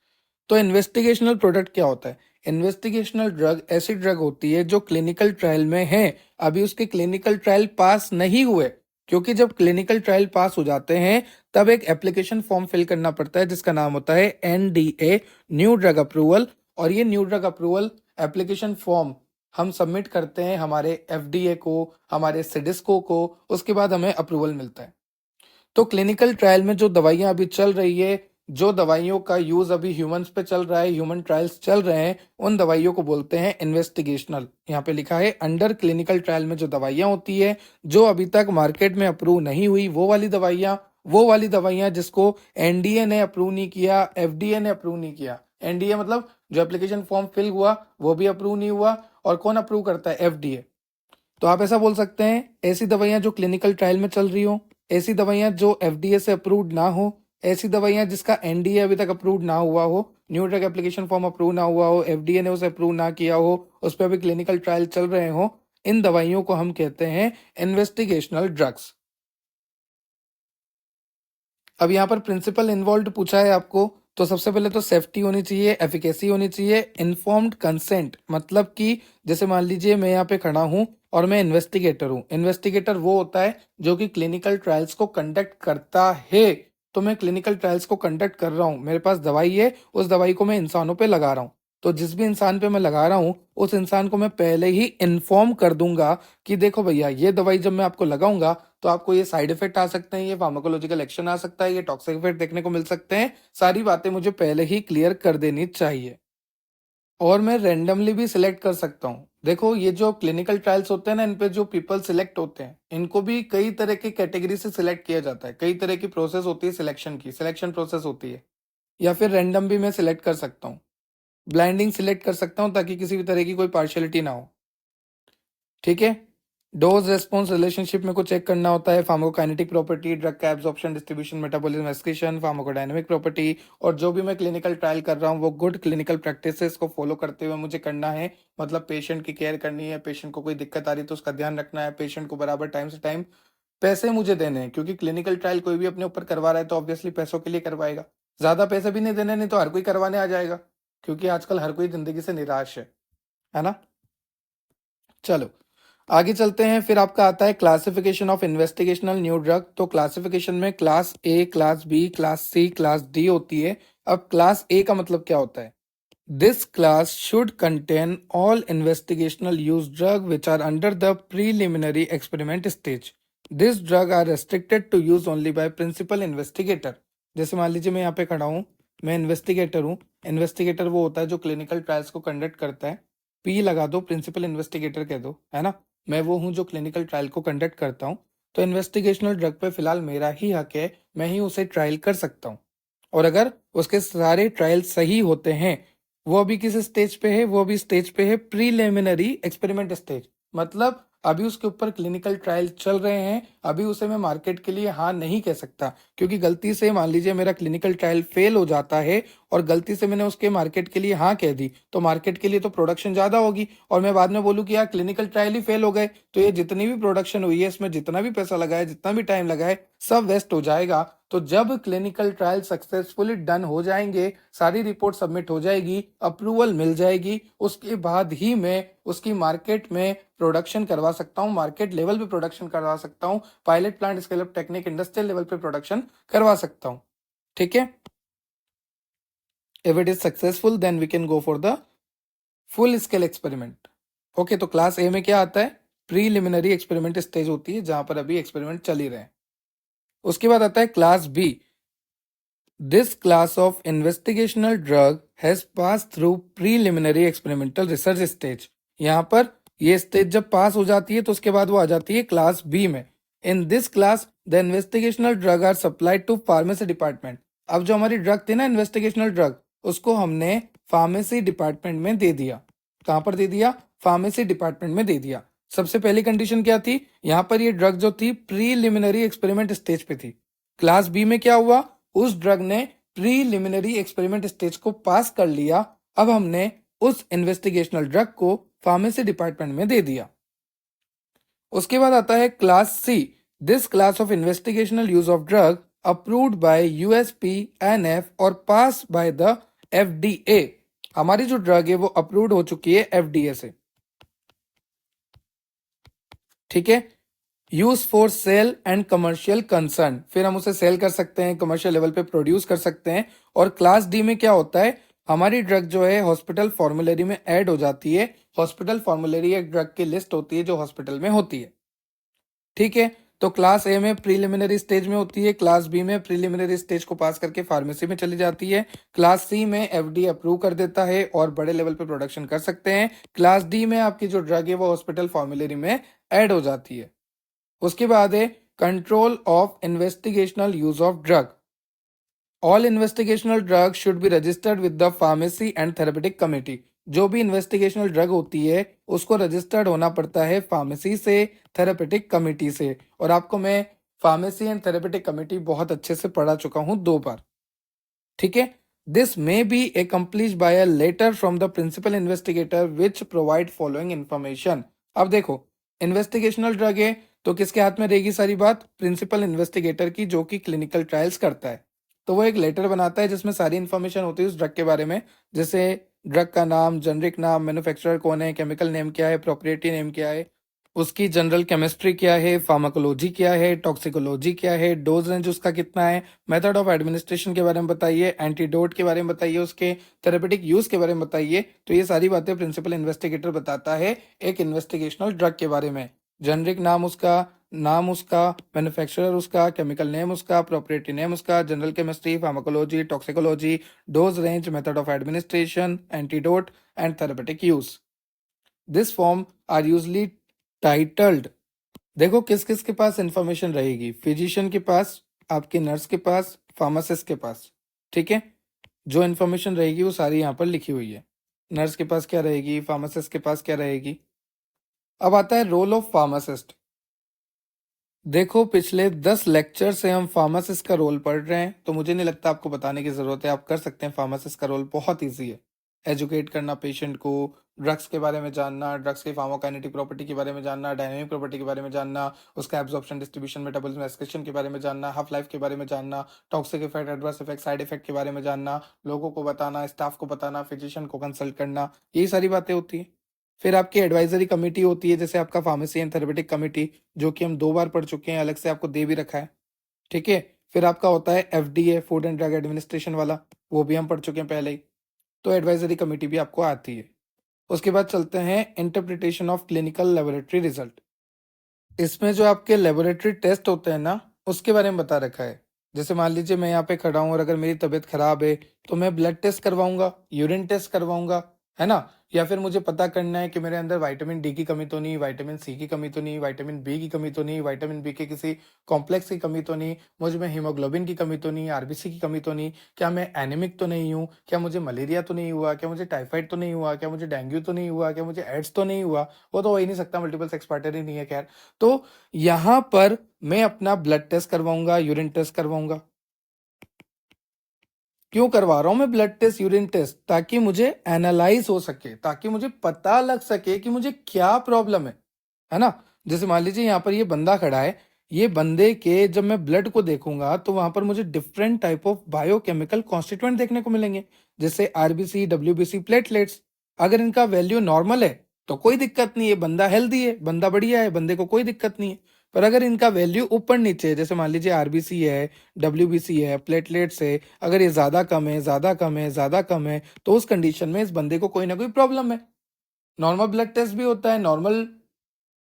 तो इन्वेस्टिगेशनल प्रोडक्ट क्या होता है? इन्वेस्टिगेशनल ड्रग ऐसी ड्रग होती है जो क्लिनिकल ट्रायल में है, अभी उसके क्लिनिकल ट्रायल पास नहीं हुए। क्योंकि जब क्लिनिकल ट्रायल पास हो जाते हैं तब एक एप्लीकेशन फॉर्म फिल करना पड़ता है जिसका नाम होता है NDA, न्यू ड्रग अप्रूवल। और ये new drug approval application form हम सबमिट करते हैं हमारे FDA को, हमारे सिडिस्को को, उसके बाद हमें अप्रूवल मिलता है। तो क्लिनिकल ट्रायल में जो दवाइयां अभी चल रही है, जो दवाइयों का यूज अभी ह्यूमंस पे चल रहा है, ह्यूमन ट्रायल्स चल रहे हैं, उन दवाइयों को बोलते हैं इन्वेस्टिगेशनल। यहाँ पे लिखा है अंडर क्लिनिकल ट्रायल में जो दवाइयां होती है जो अभी तक मार्केट में अप्रूव नहीं हुई, वो वाली दवाइयां जिसको NDA ने अप्रूव नहीं किया, FDA ने अप्रूव नहीं किया। NDA मतलब जो एप्लीकेशन फॉर्म फिल हुआ वो भी अप्रूव नहीं हुआ, और कौन अप्रूव करता है? FDA। तो आप ऐसा बोल सकते हैं ऐसी दवाइयां जो क्लिनिकल ट्रायल में चल रही हो, ऐसी दवाइयां जो FDA से अप्रूव्ड ना हो, ऐसी दवाइयां जिसका NDA अभी तक अप्रूव्ड ना हुआ हो, new drug application form approve ना हुआ हो, FDA ने उसे अप्रूव ना किया हो, उस पर अभी क्लिनिकल ट्रायल चल रहे हो, इन दवाइयों को हम कहते हैं इन्वेस्टिगेशनल ड्रग्स। अब यहाँ पर प्रिंसिपल इन्वॉल्व पूछा है आपको, तो सबसे पहले तो सेफ्टी होनी चाहिए, एफिकेसी होनी चाहिए, इन्फॉर्म्ड कंसेंट। मतलब कि जैसे मान लीजिए मैं यहाँ पे खड़ा हूँ और मैं इन्वेस्टिगेटर हूँ। इन्वेस्टिगेटर वो होता है जो कि क्लिनिकल ट्रायल्स को कंडक्ट करता है। तो मैं क्लिनिकल ट्रायल्स को कंडक्ट कर रहा हूँ, मेरे पास दवाई है, उस दवाई को मैं इंसानों पे लगा रहा हूँ। तो जिस भी इंसान पे मैं लगा रहा हूँ उस इंसान को मैं पहले ही इन्फॉर्म कर दूंगा कि देखो भैया ये दवाई जब मैं आपको लगाऊंगा तो आपको ये साइड इफेक्ट आ सकते हैं, ये फार्माकोलॉजिकल एक्शन आ सकता है, ये टॉक्सिक इफेक्ट देखने को मिल सकते हैं। सारी बातें मुझे पहले ही क्लियर कर देनी चाहिए। और मैं रेंडमली भी सिलेक्ट कर सकता हूँ। देखो ये जो क्लिनिकल ट्रायल्स होते हैं ना, इन पे जो पीपल सिलेक्ट होते हैं इनको भी कई तरह की कैटेगरी से सिलेक्ट किया जाता है। कई तरह की प्रोसेस होती है सिलेक्शन की, सिलेक्शन प्रोसेस होती है, या फिर रेंडम भी मैं सिलेक्ट कर सकता हूँ। ब्लाइंडिंग सिलेक्ट कर सकता हूँ ताकि किसी भी तरह की कोई पार्शियलिटी ना हो। ठीक है, डोज रेस्पॉन्स रिलेशनशिप में को चेक करना होता है, फार्माकोकाइनेटिक प्रॉपर्टी, ड्रग का absorption, distribution, metabolism, excretion, pharmacodynamic property. और जो भी मैं क्लिनिकल ट्रायल कर रहा हूँ वो गुड क्लिनिकल प्रैक्टिसेस को फॉलो करते हुए मुझे करना है। मतलब पेशेंट की केयर करनी है, पेशेंट को कोई दिक्कत आ रही है तो उसका ध्यान रखना है, पेशेंट को बराबर टाइम से टाइम पैसे मुझे देने हैं, क्योंकि क्लिनिकल ट्रायल कोई भी अपने ऊपर करवा रहा है तो ऑब्वियसली पैसों के लिए करवाएगा। ज्यादा पैसे भी नहीं देने, नहीं तो हर कोई करवाने आ जाएगा, क्योंकि आजकल हर कोई जिंदगी से निराश है ना। चलो आगे चलते हैं। फिर आपका आता है classification of investigational new drug. तो क्लासिफिकेशन में class A, class B, class C, class D होती है। अब क्लास ए का मतलब क्या होता है? This class should contain all investigational use drug which are under the preliminary experiment stage. This drug are restricted to use only by principal investigator. जैसे मान लीजिए मैं यहाँ पे खड़ा हूँ, मैं इन्वेस्टिगेटर हूँ। इन्वेस्टिगेटर वो होता है जो क्लिनिकल ट्रायल्स को कंडक्ट करता है। पी लगा दो, प्रिंसिपल इन्वेस्टिगेटर कह दो, है ना। मैं वो हूँ जो क्लिनिकल ट्रायल को कंडक्ट करता हूँ। तो इन्वेस्टिगेशनल ड्रग पे फिलहाल मेरा ही हक है, मैं ही उसे ट्रायल कर सकता हूँ। और अगर उसके सारे ट्रायल सही होते हैं, वो अभी किस स्टेज पे है? वो अभी स्टेज पे है प्रीलिमिनरी एक्सपेरिमेंट स्टेज। मतलब अभी उसके ऊपर क्लिनिकल ट्रायल चल रहे हैं, अभी उसे मैं मार्केट के लिए हाँ नहीं कह सकता। क्योंकि गलती से मान लीजिए मेरा क्लिनिकल ट्रायल फेल हो जाता है और गलती से मैंने उसके मार्केट के लिए हाँ कह दी, तो मार्केट के लिए तो प्रोडक्शन ज्यादा होगी, और मैं बाद में बोलूँ कि यार क्लिनिकल ट्रायल ही फेल हो गए, तो ये जितनी भी प्रोडक्शन हुई है, इसमें जितना भी पैसा लगा है, जितना भी टाइम लगा है, सब वेस्ट हो जाएगा। तो जब क्लिनिकल ट्रायल सक्सेसफुली डन हो जाएंगे, सारी रिपोर्ट सबमिट हो जाएगी, अप्रूवल मिल जाएगी, उसके बाद ही मैं उसकी मार्केट में प्रोडक्शन करवा सकता हूँ, मार्केट लेवल पे प्रोडक्शन करवा सकता हूँ, pilot plant scale up technique industrial level पे प्रोडक्शन करवा सकता हूँ। ठीक है, if it is successful then we can go for the full scale experiment. Okay, तो क्लास ए में क्या आता है? प्रीलिमिनरी एक्सपेरिमेंट स्टेज होती है, जहां पर अभी एक्सपेरिमेंट चल ही रहे हैं। उसके बाद आता है class B. This class of investigational drug has pass through preliminary experimental research stage. यहाँ पर ये स्टेज जब पास हो जाती है तो उसके बाद वो आ जाती है क्लास बी में। In this class the investigational drug are supplied to pharmacy department. अब जो हमारी ड्रग थी ना इन्वेस्टिगेशनल ड्रग, उसको हमने फार्मेसी डिपार्टमेंट में दे दिया। कहां पर दे दिया? फार्मेसी डिपार्टमेंट में दे दिया। सबसे पहली कंडीशन क्या थी? यहाँ पर ये ड्रग जो थी प्रीलिमिनरी एक्सपेरिमेंट स्टेज पे थी। क्लास बी में क्या हुआ? उस ड्रग ने प्रीलिमिनरी एक्सपेरिमेंट स्टेज को पास कर लिया। अब हमने उस इन्वेस्टिगेशनल ड्रग को फार्मेसी डिपार्टमेंट में दे दिया। उसके बाद आता है class C. This class of investigational use of drug approved by USPNF और पास बाय द एफडीए। हमारी जो ड्रग है वो अप्रूव्ड हो चुकी है एफडीए से। ठीक है, use for sale and commercial concern, फिर हम उसे सेल कर सकते हैं, कमर्शियल लेवल पे प्रोड्यूस कर सकते हैं। और क्लास डी में क्या होता है? हमारी ड्रग जो है हॉस्पिटल फॉर्मुलरी में ऐड हो जाती है। हॉस्पिटल फॉर्मुलरी एक ड्रग की लिस्ट होती है जो हॉस्पिटल में होती है। ठीक है, तो क्लास ए में प्रीलिमिनरी स्टेज में होती है, क्लास बी में प्रीलिमिनरी स्टेज को पास करके फार्मेसी में चली जाती है, क्लास सी में एफडी अप्रूव कर देता है और बड़े लेवल पे प्रोडक्शन कर सकते हैं, क्लास डी में आपकी जो ड्रग है वो हॉस्पिटल फॉर्मुलरी में ऐड हो जाती है। उसके बाद है control of investigational use of drug. All investigational drug should be registered with the pharmacy and therapeutic committee. जो भी इन्वेस्टिगेशनल ड्रग होती है उसको रजिस्टर्ड होना पड़ता है फार्मेसी से, थेरेपेटिक कमेटी से। और आपको मैं फार्मेसी एंड थेरेपेटिक कमेटी बहुत अच्छे से पढ़ा चुका हूं 2 बार। ठीक है, this may be accomplished by a letter from the principal investigator which provide following information. अब देखो, इन्वेस्टिगेशनल ड्रग है तो किसके हाथ में रहेगी सारी बात? प्रिंसिपल इन्वेस्टिगेटर की, जो कि क्लिनिकल ट्रायल्स करता है। तो वो एक लेटर बनाता है जिसमें सारी इन्फॉर्मेशन होती है उस ड्रग के बारे में, जैसे ड्रग का नाम, जेनरिक नाम, मैन्युफैक्चरर कौन है, केमिकल नेम क्या है, प्रोप्रिएटी नेम क्या है, उसकी जनरल केमिस्ट्री क्या है, फार्माकोलॉजी क्या है, टॉक्सिकोलॉजी क्या है, डोज रेंज उसका कितना है, मेथड ऑफ एडमिनिस्ट्रेशन के बारे में बताइए, एंटीडोट के बारे में बताइए, उसके थेरेपेटिक यूज के बारे में बताइए। तो ये सारी बातें प्रिंसिपल इन्वेस्टिगेटर बताता है एक इन्वेस्टिगेशनल ड्रग के बारे में। जेनरिक नाम उसका, मैन्युफैक्चरर उसका, केमिकल नेम उसका, प्रोप्रिएटी नेम उसका, general chemistry, pharmacology, toxicology, dose range, method of administration, antidote and therapeutic use. This form are usually titled. देखो किस किस के पास इंफॉर्मेशन रहेगी? फिजिशियन के पास, आपके नर्स के पास, फार्मासिस्ट के पास। ठीक है, जो इंफॉर्मेशन रहेगी वो सारी यहाँ पर लिखी हुई है। नर्स के पास क्या रहेगी, फार्मासिस्ट के पास क्या रहेगी। अब आता है रोल ऑफ फार्मासिस्ट। देखो पिछले 10 लेक्चर से हम फार्मासिस्ट का रोल पढ़ रहे हैं, तो मुझे नहीं लगता आपको बताने की जरूरत है, आप कर सकते हैं। फार्मासिस्ट का रोल बहुत ईजी है। एजुकेट करना पेशेंट को, ड्रग्स के बारे में जानना, ड्रग्स की फार्माकोकाइनेटिक प्रॉपर्टी के बारे में जानना, डायनामिक प्रॉपर्टी के बारे में जानना, उसका एब्जॉर्प्शन, डिस्ट्रीब्यूशन, मेटाबॉलिज्म, एक्सक्रीशन के बारे में जानना, हाफ लाइफ के बारे में जानना, toxic effect, adverse effect, side effect के बारे में जानना, लोगों को बताना, स्टाफ को बताना, फिजिशियन को कंसल्ट करना, यही सारी बातें होती हैं। फिर आपकी एडवाइजरी कमेटी होती है, जैसे आपका फार्मेसी एंड थेरेपेटिक कमेटी, जो कि हम 2 बार पढ़ चुके हैं, अलग से आपको दे भी रखा है। ठीक है। फिर आपका होता है FDA, food and drug administration वाला, वो भी हम पढ़ चुके हैं पहले ही। तो एडवाइजरी कमेटी भी आपको आती है। उसके बाद चलते हैं interpretation of clinical laboratory result. इसमें जो आपके लेबोरेटरी टेस्ट होते हैं ना, उसके बारे में बता रखा है। जैसे मान लीजिए मैं यहाँ पे खड़ा हूँ और अगर मेरी तबीयत खराब है तो मैं ब्लड टेस्ट करवाऊंगा, यूरिन टेस्ट करवाऊंगा, है ना। या फिर मुझे पता करना है कि मेरे अंदर विटामिन डी की कमी तो नहीं, विटामिन सी की कमी तो नहीं, विटामिन बी की कमी तो नहीं, विटामिन बी के किसी कॉम्प्लेक्स की कमी तो नहीं, मुझ में हीमोग्लोबिन की कमी तो नहीं, आरबीसी की कमी तो नहीं, क्या मैं एनीमिक तो नहीं हूँ, क्या मुझे मलेरिया तो नहीं हुआ, क्या मुझे टाइफाइड तो नहीं हुआ, क्या मुझे डेंगू तो नहीं हुआ, क्या मुझे एड्स तो नहीं हुआ। वो तो हो ही नहीं सकता, मल्टीपल सेक्स पार्टनर ही नहीं है, खैर। तो यहां पर मैं अपना ब्लड टेस्ट करवाऊंगा, यूरिन टेस्ट करवाऊंगा। क्यों करवा रहा हूं मैं ब्लड टेस्ट, यूरिन टेस्ट? ताकि मुझे एनालाइज हो सके, ताकि मुझे पता लग सके कि मुझे क्या प्रॉब्लम है ना। जैसे मान लीजिए यहाँ पर ये बंदा खड़ा है, ये बंदे के जब मैं ब्लड को देखूंगा तो वहां पर मुझे different type of biochemical constituent देखने को मिलेंगे, जैसे आरबीसी, डब्ल्यूबीसी, प्लेटलेट्स। अगर इनका वैल्यू नॉर्मल है तो कोई दिक्कत नहीं है, बंदा हेल्दी है, बंदा बढ़िया है, बंदे को कोई दिक्कत नहीं है। पर अगर इनका वैल्यू ऊपर नीचे है, जैसे मान लीजिए आरबीसी है, डब्ल्यूबीसी है, प्लेटलेट्स है, अगर ये ज्यादा कम है, ज्यादा कम है, ज्यादा कम है, तो उस कंडीशन में इस बंदे को कोई ना कोई प्रॉब्लम है। नॉर्मल ब्लड टेस्ट भी होता है, नॉर्मल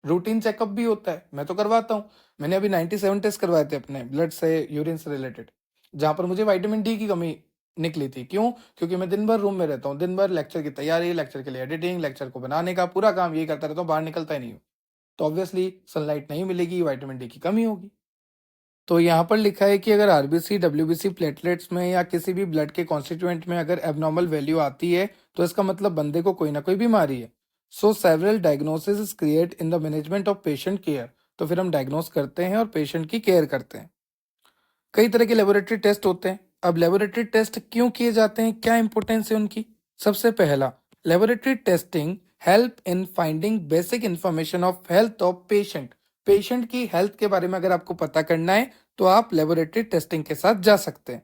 रूटीन चेकअप भी होता है, मैं तो करवाता हूँ। मैंने अभी 97 टेस्ट करवाए थे अपने ब्लड से, यूरिन से रिलेटेड, जहां पर मुझे विटामिन डी की कमी निकली थी। क्यों? क्योंकि मैं दिन भर रूम में रहता हूँ, दिन भर लेक्चर की तैयारी, लेक्चर के लिए एडिटिंग, लेक्चर को बनाने का पूरा काम यही करता रहता हूँ, बाहर निकलता ही नहीं हूँ। तो ऑब्वियसली सनलाइट नहीं मिलेगी, विटामिन डी की कमी होगी। तो यहाँ पर लिखा है कि अगर आरबीसी, डब्ल्यूबीसी, प्लेटलेट्स में या किसी भी ब्लड के कॉन्स्टिट्यूएंट में अगर एबनॉर्मल वैल्यू आती है तो इसका मतलब बंदे को कोई ना कोई बीमारी है। So several diagnosis is create in the management of patient care. तो फिर हम डायग्नोस करते हैं और पेशेंट की केयर करते हैं। कई तरह के लेबोरेटरी टेस्ट होते हैं। अब लेबोरेटरी टेस्ट क्यों किए जाते हैं, क्या इंपॉर्टेंस है उनकी? सबसे पहला, laboratory testing help in finding basic information of health of patient. Patient की हेल्थ के बारे में अगर आपको पता करना है तो आप लेबोरेटरी टेस्टिंग के साथ जा सकते हैं।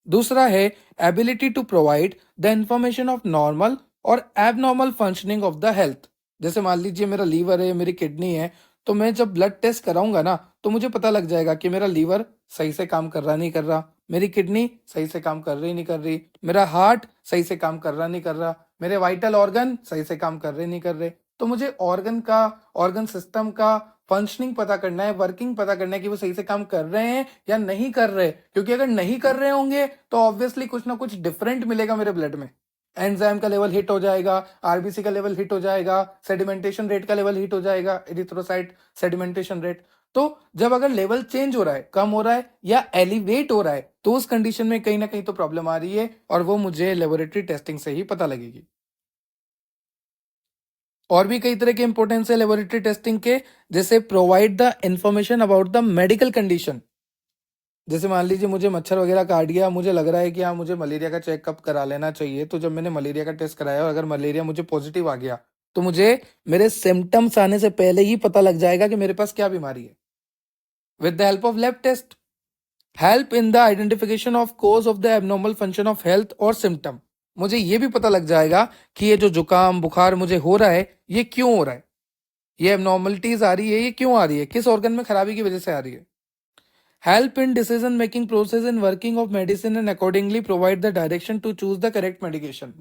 दूसरा है ability to provide the information of normal और abnormal functioning of the health. जैसे मान लीजिए मेरा लीवर है, मेरी किडनी है, तो मैं जब ब्लड टेस्ट कराऊंगा ना तो मुझे पता लग जाएगा कि मेरा लीवर सही से काम कर रहा नहीं कर रहा, मेरी किडनी सही से काम कर रही नहीं कर रही, मेरा हार्ट सही से काम कर रहा नहीं कर रहा, मेरे वाइटल ऑर्गन सही से काम कर रहे नहीं कर रहे। तो मुझे ऑर्गन का, ऑर्गन सिस्टम का फंक्शनिंग पता करना है, वर्किंग पता करना है कि वो सही से काम कर रहे हैं या नहीं कर रहे। क्योंकि अगर नहीं कर रहे होंगे तो ऑब्वियसली कुछ ना कुछ डिफरेंट मिलेगा मेरे ब्लड में। एंजाइम का लेवल हिट हो जाएगा, आरबीसी का लेवल हिट हो जाएगा, सेडिमेंटेशन रेट का लेवल हिट हो जाएगा, एरिथ्रोसाइट सेडिमेंटेशन रेट। तो जब अगर लेवल चेंज हो रहा है, कम हो रहा है या एलिवेट हो रहा है, तो उस कंडीशन में कहीं ना कहीं तो प्रॉब्लम आ रही है, और वो मुझे लेबोरेटरी टेस्टिंग से ही पता लगेगी। और भी कई तरह के इंपॉर्टेंस है लेबोरेटरी टेस्टिंग के, जैसे provide the information about the medical condition. जैसे मान लीजिए मुझे मच्छर वगैरह काट गया, मुझे लग रहा है कि हाँ मुझे मलेरिया का चेकअप करा लेना चाहिए, तो जब मैंने मलेरिया का टेस्ट कराया और अगर मलेरिया मुझे पॉजिटिव आ गया तो मुझे मेरे सिम्टम्स आने से पहले ही पता लग जाएगा कि मेरे पास क्या बीमारी है। With the help of lab test, help in the identification of cause of the abnormal function of health और सिम्टम। मुझे ये भी पता लग जाएगा कि ये जो जुकाम बुखार मुझे हो रहा है ये क्यों हो रहा है, ये एबनॉर्मलिटीज आ रही है ये क्यों आ रही है, किस ऑर्गन में खराबी की वजह से आ रही है। Help in decision making process in working of medicine and accordingly provide the direction to choose the correct medication.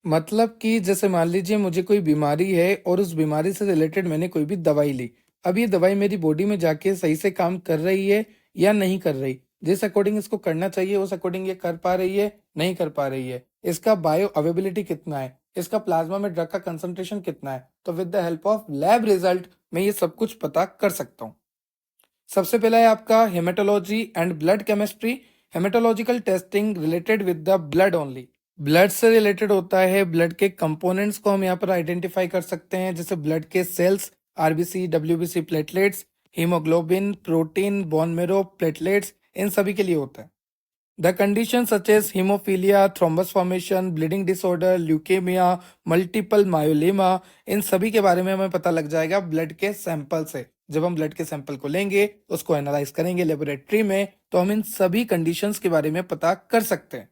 मतलब कि जैसे मान लीजिए मुझे कोई बीमारी है और उस बीमारी से रिलेटेड मैंने कोई भी दवाई ली, अब ये दवाई मेरी बॉडी में जाके सही से काम कर रही है या नहीं कर रही, जिस अकॉर्डिंग इसको करना चाहिए उस अकॉर्डिंग ये कर पा रही है नहीं कर पा रही है, इसका बायो अवेबिलिटी कितना है, इसका प्लाज्मा में ड्रग का कंसंट्रेशन कितना है। तो with the help of lab result मैं ये सब कुछ पता कर सकता हूँ। सबसे पहला है आपका haematology and blood chemistry. Haematological testing related with the blood only. Blood से रिलेटेड होता है, ब्लड के कंपोनेंट्स को हम यहाँ पर आइडेंटिफाई कर सकते हैं, जैसे ब्लड के cells, RBC, WBC, platelets, haemoglobin, protein, bone marrow, platelets, इन सभी के लिए होता है। The conditions such as hemophilia, thrombus formation, bleeding disorder, leukemia, multiple myeloma, इन सभी के बारे में हमें पता लग जाएगा ब्लड के सैंपल से। जब हम ब्लड के सैंपल को लेंगे, उसको एनालाइज करेंगे लेबोरेटरी में, तो हम इन सभी कंडीशंस के बारे में पता कर सकते हैं।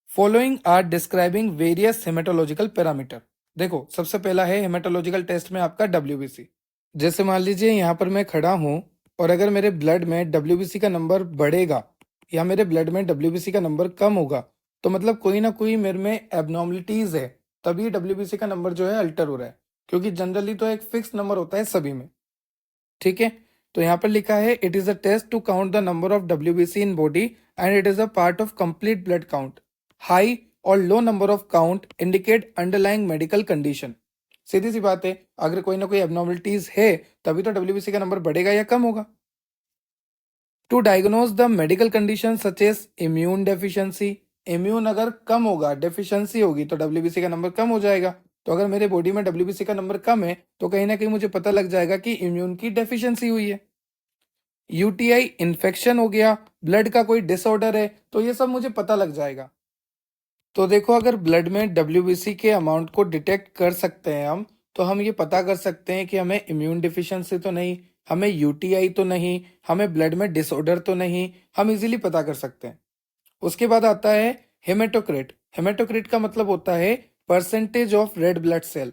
Following are describing various haematological parameter. देखो, सबसे पहला है हेमेटोलॉजिकल टेस्ट में आपका डब्ल्यूबीसी। जैसे मान लीजिए यहाँ पर मैं खड़ा हूं और अगर मेरे ब्लड में डब्ल्यूबीसी का नंबर बढ़ेगा या मेरे ब्लड में डब्ल्यूबीसी का नंबर कम होगा, तो मतलब कोई ना कोई मेरे में एबनॉर्मलिटीज है, तभी डब्ल्यूबीसी का नंबर जो है अल्टर हो रहा है, क्योंकि जनरली तो एक फिक्स नंबर होता है सभी में। ठीक है, तो यहाँ पर लिखा है it is a test to count the number of WBC in body and it is a part of complete blood count. High और low number of count indicate underlying medical condition. सीधी सी बात है, अगर कोई ना कोई एबनॉर्मलिटीज है तभी तो डब्ल्यूबीसी का नंबर बढ़ेगा या कम होगा। To diagnose the medical condition such as immune deficiency, immune अगर कम होगा, डेफिशिएंसी होगी, तो डब्ल्यूबीसी का नंबर कम हो जाएगा। तो अगर मेरे बॉडी में डब्ल्यूबीसी का नंबर कम है तो कहीं ना कहीं मुझे पता लग जाएगा कि इम्यून की डेफिशिएंसी हुई है। यूटीआई इन्फेक्शन हो गया, ब्लड का कोई डिसऑर्डर है, तो ये सब मुझे पता लग जाएगा। तो देखो, अगर ब्लड में डब्ल्यूबीसी के अमाउंट को डिटेक्ट कर सकते हैं हम, तो हम ये पता कर सकते हैं कि हमें इम्यून डिफिशियंसी तो नहीं, हमें यूटीआई तो नहीं, हमें ब्लड में डिसऑर्डर तो नहीं, हम इजीली पता कर सकते हैं। उसके बाद आता है हेमेटोक्रिट। हेमेटोक्रिट का मतलब होता है percentage of red blood cell.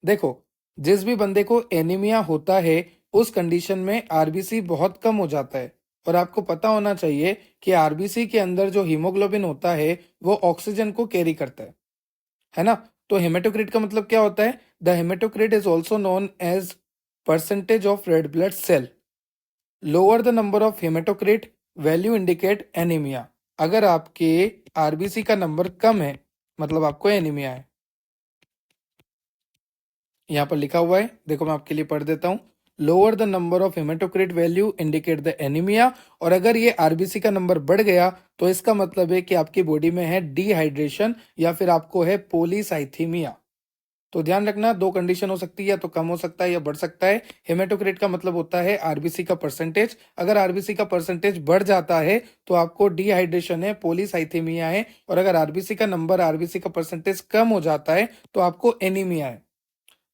देखो, जिस भी बंदे को एनीमिया होता है उस कंडीशन में आरबीसी बहुत कम हो जाता है, और आपको पता होना चाहिए कि आरबीसी के अंदर जो हीमोग्लोबिन होता है वो ऑक्सीजन को कैरी करता है ना। तो हेमेटोक्रिट का मतलब क्या होता है? The haematocrit is also known as percentage of red blood cell. Lower the number of haematocrit value indicate anaemia. अगर आपके आरबीसी का नंबर कम है मतलब आपको एनीमिया है। यहाँ पर लिखा हुआ है, देखो मैं आपके लिए पढ़ देता हूँ। Lower the number of haematocrit value indicate the anaemia. और अगर ये आरबीसी का नंबर बढ़ गया तो इसका मतलब है कि आपकी बॉडी में है डिहाइड्रेशन या फिर आपको है पोलीसाइथीमिया। तो ध्यान रखना, दो कंडीशन हो सकती है, या तो कम हो सकता है या बढ़ सकता है। हेमेटोक्रिट का मतलब होता है आरबीसी का परसेंटेज। अगर आरबीसी का परसेंटेज बढ़ जाता है तो आपको डिहाइड्रेशन है, पोलीसाइथीमिया है। और अगर आरबीसी का नंबर, आरबीसी का परसेंटेज कम हो जाता है तो आपको एनीमिया है।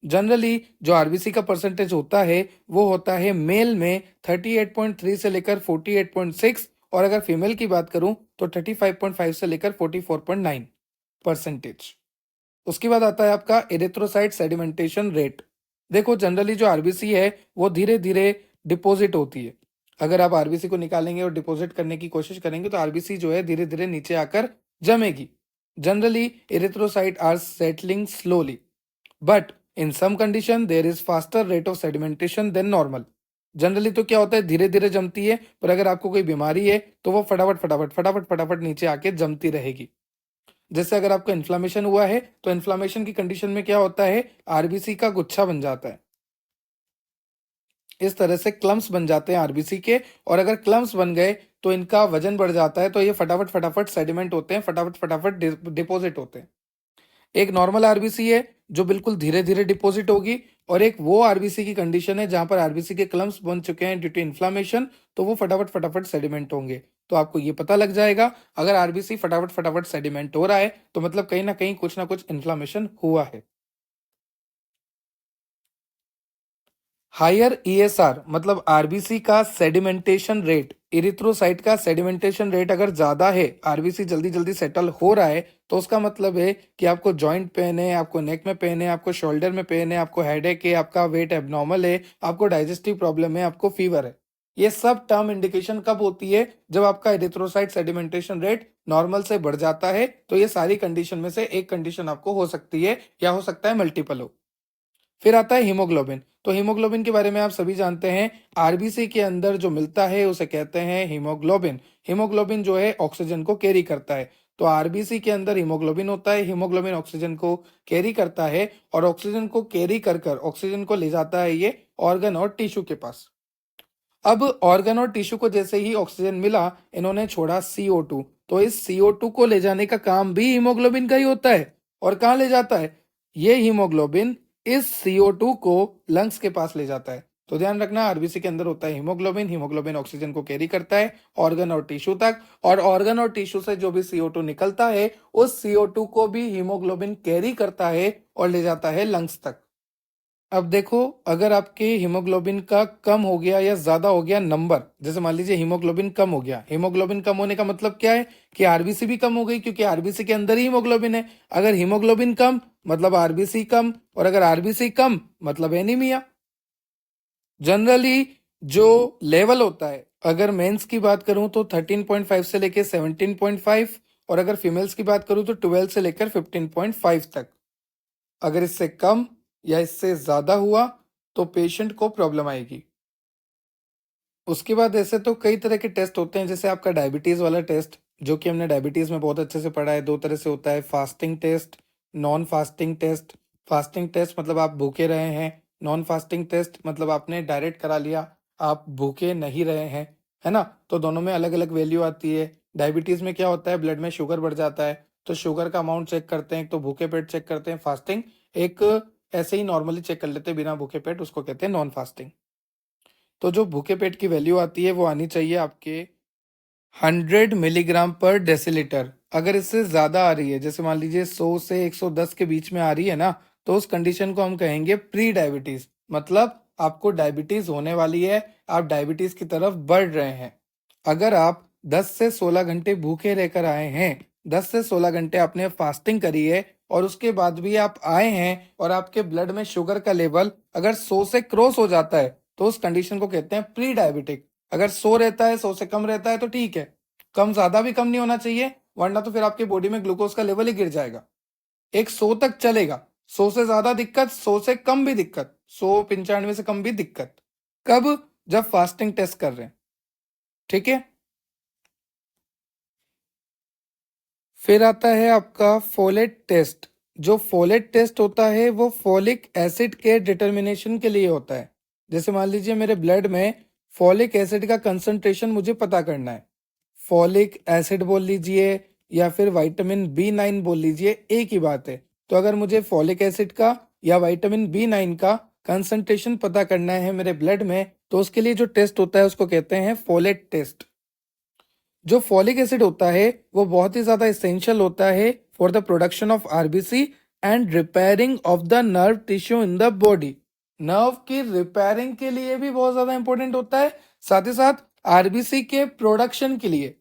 जनरली जो आरबीसी का परसेंटेज होता है वो होता है मेल में 38.3 से लेकर 48.6, और अगर फीमेल की बात करूं तो 35.5 से लेकर 44.9%। उसके बाद आता है आपका एरिथ्रोसाइट सेडिमेंटेशन रेट। देखो, जनरली जो आरबीसी है वो धीरे धीरे डिपॉजिट होती है। अगर आप आरबीसी को निकालेंगे और डिपॉजिट करने की कोशिश करेंगे तो आरबीसी जो है धीरे धीरे नीचे आकर जमेगी। Generally erythrocyte are settling slowly, but in some condition there is faster rate of sedimentation than normal. Generally तो क्या होता है, धीरे धीरे जमती है, पर अगर आपको कोई बीमारी है तो वो फटाफट फटाफट फटाफट फटाफट नीचे आके जमती रहेगी। जैसे अगर आपको इन्फ्लामेशन हुआ है तो इन्फ्लामेशन की कंडीशन में क्या होता है, आरबीसी का गुच्छा बन जाता है। इस तरह से क्लम्स बन जाते हैं आरबीसी के, और अगर क्लम्स बन गए तो इनका वजन बढ़ जाता है, तो ये फटाफट फटाफट सेडिमेंट होते हैं, फटाफट फटाफट डिपोजिट होते हैं। एक नॉर्मल आरबीसी है जो बिल्कुल धीरे धीरे डिपॉजिट होगी, और एक वो आरबीसी की कंडीशन है जहां पर आरबीसी के क्लम्स बन चुके हैं ड्यू टू इन्फ्लामेशन, तो वो फटाफट फटाफट सेडिमेंट होंगे। तो आपको ये पता लग जाएगा, अगर आरबीसी फटाफट फटाफट सेडिमेंट हो रहा है तो मतलब कहीं ना कहीं कुछ ना कुछ इन्फ्लामेशन हुआ है। हायर ईएसआर मतलब आरबीसी का सेडिमेंटेशन रेट, इरिथ्रोसाइट का सेडिमेंटेशन रेट अगर ज्यादा है, आरबीसी जल्दी जल्दी सेटल हो रहा है, तो उसका मतलब है कि आपको जॉइंट पेन है, आपको नेक में पेन है, आपको शोल्डर में पेन है, आपको हेडेक है, आपका वेट एबनॉर्मल है, आपको डाइजेस्टिव प्रॉब्लम है, आपको फीवर है। ये सब टर्म इंडिकेशन कब होती है? जब आपका इरिथ्रोसाइट सेडिमेंटेशन रेट नॉर्मल से बढ़ जाता है। तो ये सारी कंडीशन में से एक कंडीशन आपको हो सकती है, या हो सकता है मल्टीपल हो। फिर आता है हीमोग्लोबिन। तो हीमोग्लोबिन के बारे में आप सभी जानते हैं, आरबीसी के अंदर जो मिलता है उसे कहते हैं हीमोग्लोबिन। हीमोग्लोबिन जो है ऑक्सीजन को कैरी करता है। तो आरबीसी के अंदर हीमोग्लोबिन होता है, हीमोग्लोबिन ऑक्सीजन को कैरी करता है, और ऑक्सीजन को कैरी कर कर ऑक्सीजन को ले जाता है ये ऑर्गन और टिश्यू के पास। अब ऑर्गन और टिश्यू को जैसे ही ऑक्सीजन मिला, इन्होंने छोड़ा CO2, तो इस CO2 को ले जाने का काम भी हीमोग्लोबिन का ही होता है। और कहाँ ले जाता है? ये हीमोग्लोबिन इस CO2 को लंग्स के पास ले जाता है। तो ध्यान रखना, आरबीसी के अंदर होता है हीमोग्लोबिन। हीमोग्लोबिन ऑक्सीजन को कैरी करता है ऑर्गन और टिश्यू तक, और ऑर्गन और टिश्यू से जो भी CO2 निकलता है उस CO2 को भी हीमोग्लोबिन कैरी करता है और ले जाता है लंग्स तक। अब देखो, अगर आपके हीमोग्लोबिन का कम हो गया या ज्यादा हो गया नंबर, जैसे मान लीजिए हीमोग्लोबिन कम हो गया, हीमोग्लोबिन कम होने का मतलब क्या है कि आरबीसी भी कम हो गई, क्योंकि आरबीसी के अंदर ही हीमोग्लोबिन है। अगर हीमोग्लोबिन कम मतलब आरबीसी कम, और अगर आरबीसी कम मतलब एनीमिया। जनरली जो लेवल होता है, अगर मेंस की बात करूं तो 13.5 से लेकर 17.5, और अगर फीमेल्स की बात करूं तो 12 से लेकर 15.5 तक। अगर इससे कम या इससे ज्यादा हुआ तो पेशेंट को प्रॉब्लम आएगी। उसके बाद ऐसे तो कई तरह के टेस्ट होते हैं, जैसे आपका डायबिटीज वाला टेस्ट, जो कि हमने डायबिटीज में बहुत अच्छे से पढ़ा है। दो तरह से होता है, fasting test, non fasting test. Fasting test मतलब आप भूखे रहे हैं, नॉन फास्टिंग टेस्ट मतलब आपने डायरेक्ट करा लिया, आप भूखे नहीं रहे हैं, है ना। तो दोनों में अलग अलग वैल्यू आती है। डायबिटीज में क्या होता है, ब्लड में शुगर बढ़ जाता है, तो शुगर का अमाउंट चेक करते हैं, तो भूखे पेट चेक करते हैं। फास्टिंग एक ऐसे ही नॉर्मली चेक कर लेते हैं बिना भूखे पेट, उसको कहते हैं नॉन फास्टिंग। तो जो भूखे पेट की वैल्यू आती है वो आनी चाहिए आपके 100 मिलीग्राम पर डेसीलीटर। अगर इससे ज्यादा आ रही है, जैसे मान लीजिए 100 से 110 के बीच में आ रही है ना, तो उस कंडीशन को हम कहेंगे प्री डायबिटीज, मतलब आपको डायबिटीज होने वाली है, आप डायबिटीज की तरफ बढ़ रहे हैं। अगर आप 10 से 16 घंटे भूखे रहकर आए हैं, 10 से 16 घंटे आपने फास्टिंग करी है, और उसके बाद भी आप आए हैं और आपके ब्लड में शुगर का लेवल अगर 100 से क्रॉस हो जाता है, तो उस कंडीशन को कहते हैं प्री डायबिटिक। अगर 100 रहता है, 100 से कम रहता है तो ठीक है, कम ज्यादा भी कम नहीं होना चाहिए, वरना तो फिर आपकी बॉडी में ग्लूकोज का लेवल ही गिर जाएगा। एक 100 तक चलेगा, 100 से ज्यादा दिक्कत, 100 से कम भी दिक्कत, 195 से कम भी दिक्कत। कब? जब फास्टिंग टेस्ट कर रहे हैं, ठीक है। फिर आता है आपका फोलेट टेस्ट। जो फोलेट टेस्ट होता है वो फोलिक एसिड के डिटर्मिनेशन के लिए होता है। जैसे मान लीजिए मेरे ब्लड में फोलिक एसिड का कंसंट्रेशन मुझे पता करना है, फोलिक एसिड बोल लीजिए या फिर विटामिन B9 बोल लीजिए, एक ही बात है। तो अगर मुझे फोलिक एसिड का या विटामिन B9 का कंसंट्रेशन पता करना है मेरे ब्लड में, तो उसके लिए जो टेस्ट होता है उसको कहते हैं फोलेट टेस्ट। जो फॉलिक एसिड होता है वो बहुत ही ज्यादा इसेंशियल होता है for the production of RBC and repairing of the nerve tissue in the body. Nerve की रिपेयरिंग के लिए भी बहुत ज्यादा इंपॉर्टेंट होता है, साथ ही साथ आरबीसी के प्रोडक्शन के लिए।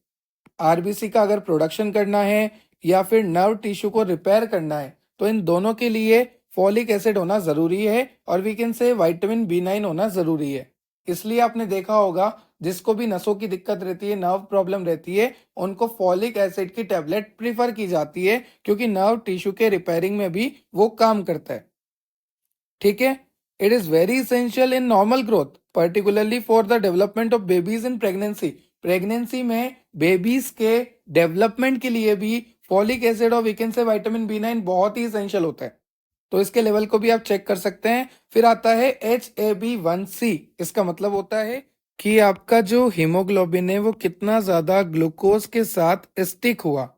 आरबीसी का अगर प्रोडक्शन करना है या फिर नर्व टिश्यू को रिपेयर करना है, तो इन दोनों के लिए फॉलिक एसिड होना जरूरी है, और वी कैन से विटामिन B9 होना जरूरी है। इसलिए आपने देखा होगा, जिसको भी नसों की दिक्कत रहती है, नर्व प्रॉब्लम रहती है, उनको फॉलिक एसिड की टेबलेट प्रीफर की जाती है, क्योंकि नर्व टिश्यू के रिपेयरिंग में भी वो काम करता है, ठीक है। It is very essential in normal growth, particularly for the development of babies in pregnancy. Pregnancy में बेबीज के डेवलपमेंट के लिए भी फॉलिक एसिड और वीकेंड से विटामिन B9 बहुत ही इसेंशियल होता है। तो इसके लेवल को भी आप चेक कर सकते हैं। फिर आता है HbA1c। इसका मतलब होता है कि आपका जो हीमोग्लोबिन है वो कितना ज्यादा ग्लूकोज के साथ स्टिक हुआ।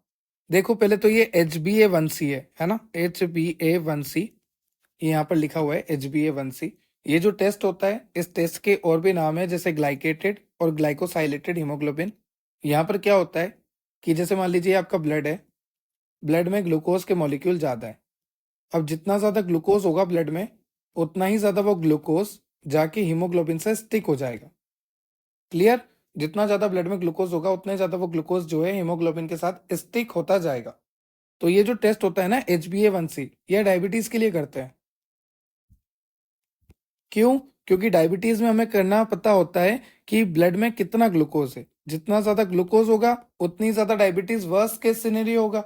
देखो पहले तो ये HbA1c है ना, HbA1c यहाँ पर लिखा हुआ है HbA1c। ये जो टेस्ट होता है, इस टेस्ट के और भी नाम है, जैसे ग्लाइकेटेड और ग्लाइकोसाइलेटेड हीमोग्लोबिन। यहाँ पर क्या होता है कि जैसे मान लीजिए आपका ब्लड है, ब्लड में ग्लूकोज के मॉलिक्यूल ज्यादा है। अब जितना ज्यादा ग्लूकोज होगा ब्लड में, उतना ही ज्यादा वो ग्लूकोज जाके हीमोग्लोबिन से स्टिक हो जाएगा। क्लियर? जितना ज्यादा ब्लड में ग्लूकोज होगा उतना ही ज्यादा वो ग्लूकोज जो है हीमोग्लोबिन के साथ स्टिक होता जाएगा। तो ये जो टेस्ट होता है ना HbA1c, यह डायबिटीज के लिए करते हैं। क्यों? क्योंकि डायबिटीज में हमें करना पता होता है कि ब्लड में कितना ग्लूकोज है। जितना ज्यादा ग्लूकोज होगा उतनी ज्यादा डायबिटीज वर्स्ट केस सिनेरियो होगा,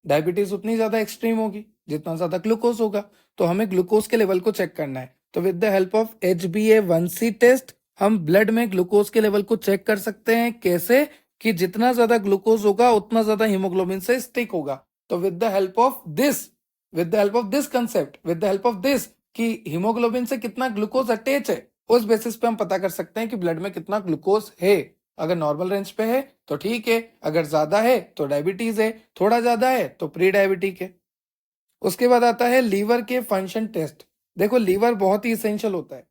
डायबिटीज उतनी ज्यादा एक्सट्रीम होगी जितना ज्यादा ग्लूकोज होगा। तो हमें ग्लूकोज के लेवल को चेक करना है। तो with the help of HbA1c test हम ब्लड में ग्लूकोज के लेवल को चेक कर सकते हैं। कैसे? कि जितना ज्यादा ग्लूकोज होगा उतना ज्यादा हीमोग्लोबिन से स्टिक होगा। तो with the help of this concept, with the help of this कि हीमोग्लोबिन से कितना ग्लूकोज अटैच है, उस बेसिस पे हम पता कर सकते हैं कि ब्लड में कितना ग्लूकोज है। अगर नॉर्मल रेंज पे है तो ठीक है, अगर ज्यादा है तो डायबिटीज है, थोड़ा ज्यादा है तो प्री डायबिटिक है। उसके बाद आता है लीवर के फंक्शन टेस्ट। देखो लीवर बहुत ही इसेंशियल होता है।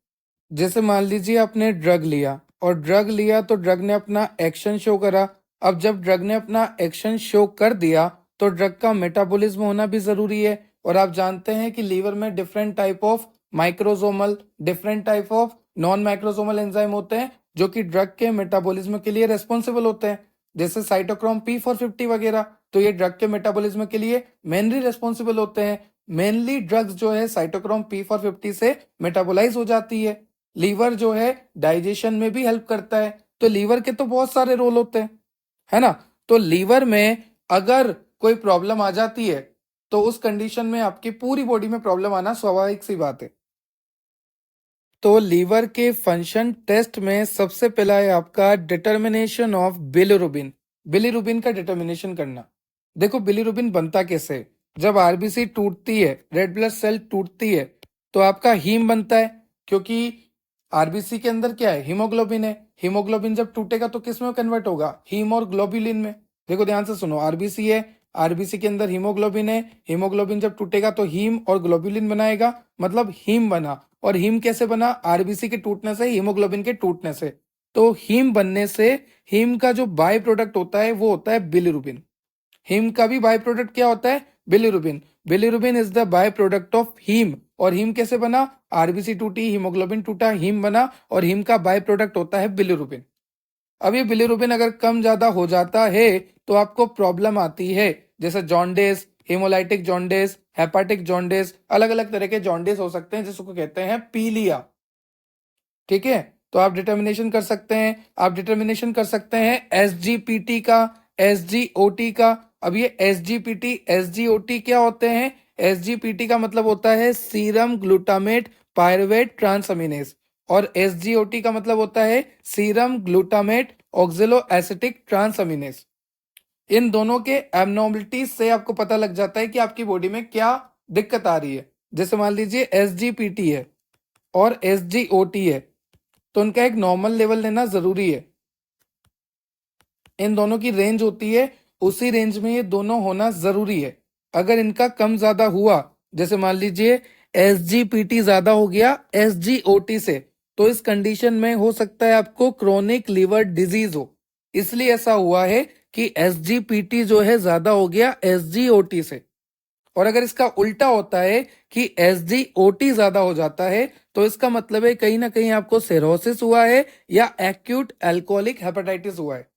जैसे मान लीजिए आपने ड्रग लिया और ड्रग लिया तो ड्रग ने अपना एक्शन शो करा। अब जब ड्रग ने अपना एक्शन शो कर दिया तो ड्रग का मेटाबॉलिज्म होना भी जरूरी है। और आप जानते हैं कि लीवर में different type of microsomal, different type of non microsomal enzyme होते हैं जो कि ड्रग के मेटाबॉलिज्म के लिए रेस्पॉन्सिबल होते हैं, जैसे साइटोक्रोम P450 वगैरह। तो ये ड्रग के मेटाबॉलिज्म के लिए मेनली रेस्पॉन्सिबल होते हैं। मेनली ड्रग्स जो है साइटोक्रोम P450 से मेटाबोलाइज हो जाती है। लीवर जो है डाइजेशन में भी हेल्प करता है। तो लीवर के तो बहुत सारे रोल होते हैं, है ना। तो लीवर में अगर कोई प्रॉब्लम आ जाती है तो उस कंडीशन में आपकी पूरी बॉडी में प्रॉब्लम आना स्वाभाविक सी बात है। तो लीवर के फंक्शन टेस्ट में सबसे पहला है आपका डिटर्मिनेशन ऑफ बिलिरुबिन। बिलिरुबिन का डिटर्मिनेशन करना। देखो बिलिरुबिन बनता कैसे? जब आरबीसी टूटती है, रेड ब्लड सेल टूटती है, तो आपका हीम बनता है, क्योंकि आरबीसी के अंदर क्या है? हीमोग्लोबिन है। हीमोग्लोबिन जब टूटेगा तो किस में कन्वर्ट होगा? हीम और ग्लोबुलिन में। देखो ध्यान से सुनो, आरबीसी है, आरबीसी के अंदर हीमोग्लोबिन है, हीमोग्लोबिन जब टूटेगा तो हीम और ग्लोबुलिन बनाएगा, मतलब हीम बना। और हीम कैसे बना? आरबीसी के टूटने से, हीमोग्लोबिन के टूटने से। तो हीम बनने से हीम का जो बाय प्रोडक्ट होता है वो होता है बिलिरुबिन। हीम का भी बाय प्रोडक्ट क्या होता है? Bilirubin. Bilirubin is the by product of haem. और हीम कैसे बना? आरबीसी टूटी, हीमोग्लोबिन टूटा, हीम बना, और हीम का बाय प्रोडक्ट होता है बिलिरुबिन। अब ये बिलिरुबिन अगर कम ज्यादा हो जाता है तो आपको प्रॉब्लम आती है, जैसे jaundice, hemolytic jaundice, hepatic jaundice, अलग अलग तरह के जॉन्डिस हो सकते हैं जिसको कहते हैं पीलिया। ठीक है, तो आप डिटर्मिनेशन कर सकते हैं। आप डिटर्मिनेशन कर सकते हैं एसजीपीटी का, एसजीओटी का। अब ये एसजीपीटी, एसजीओटी क्या होते हैं? एसजीपीटी का मतलब होता है सीरम ग्लूटामेट पायरुवेट ट्रांसअमीनेस, और एसजीओटी का मतलब होता है सीरम ग्लूटामेट ऑक्सिलो एसिटिक ट्रांसअमीनेस। इन दोनों के एबनॉर्मलिटीज से आपको पता लग जाता है कि आपकी बॉडी में क्या दिक्कत आ रही है। जैसे मान लीजिए एसजीपीटी है और एसजीओटी है, तो उनका एक नॉर्मल लेवल लेना जरूरी है। इन दोनों की रेंज होती है, उसी रेंज में ये दोनों होना जरूरी है। अगर इनका कम ज्यादा हुआ, जैसे मान लीजिए एसजीपीटी ज्यादा हो गया एसजीओटी से, तो इस कंडीशन में हो सकता है आपको क्रोनिक लीवर डिजीज हो। इसलिए ऐसा हुआ है कि एसजीपीटी जो है ज्यादा हो गया एसजीओटी से। और अगर इसका उल्टा होता है कि एसजीओटी ज्यादा हो जाता है, तो इसका मतलब है कहीं ना कहीं आपको सिरोसिस हुआ है या एक्यूट अल्कोहलिक हेपेटाइटिस हुआ है।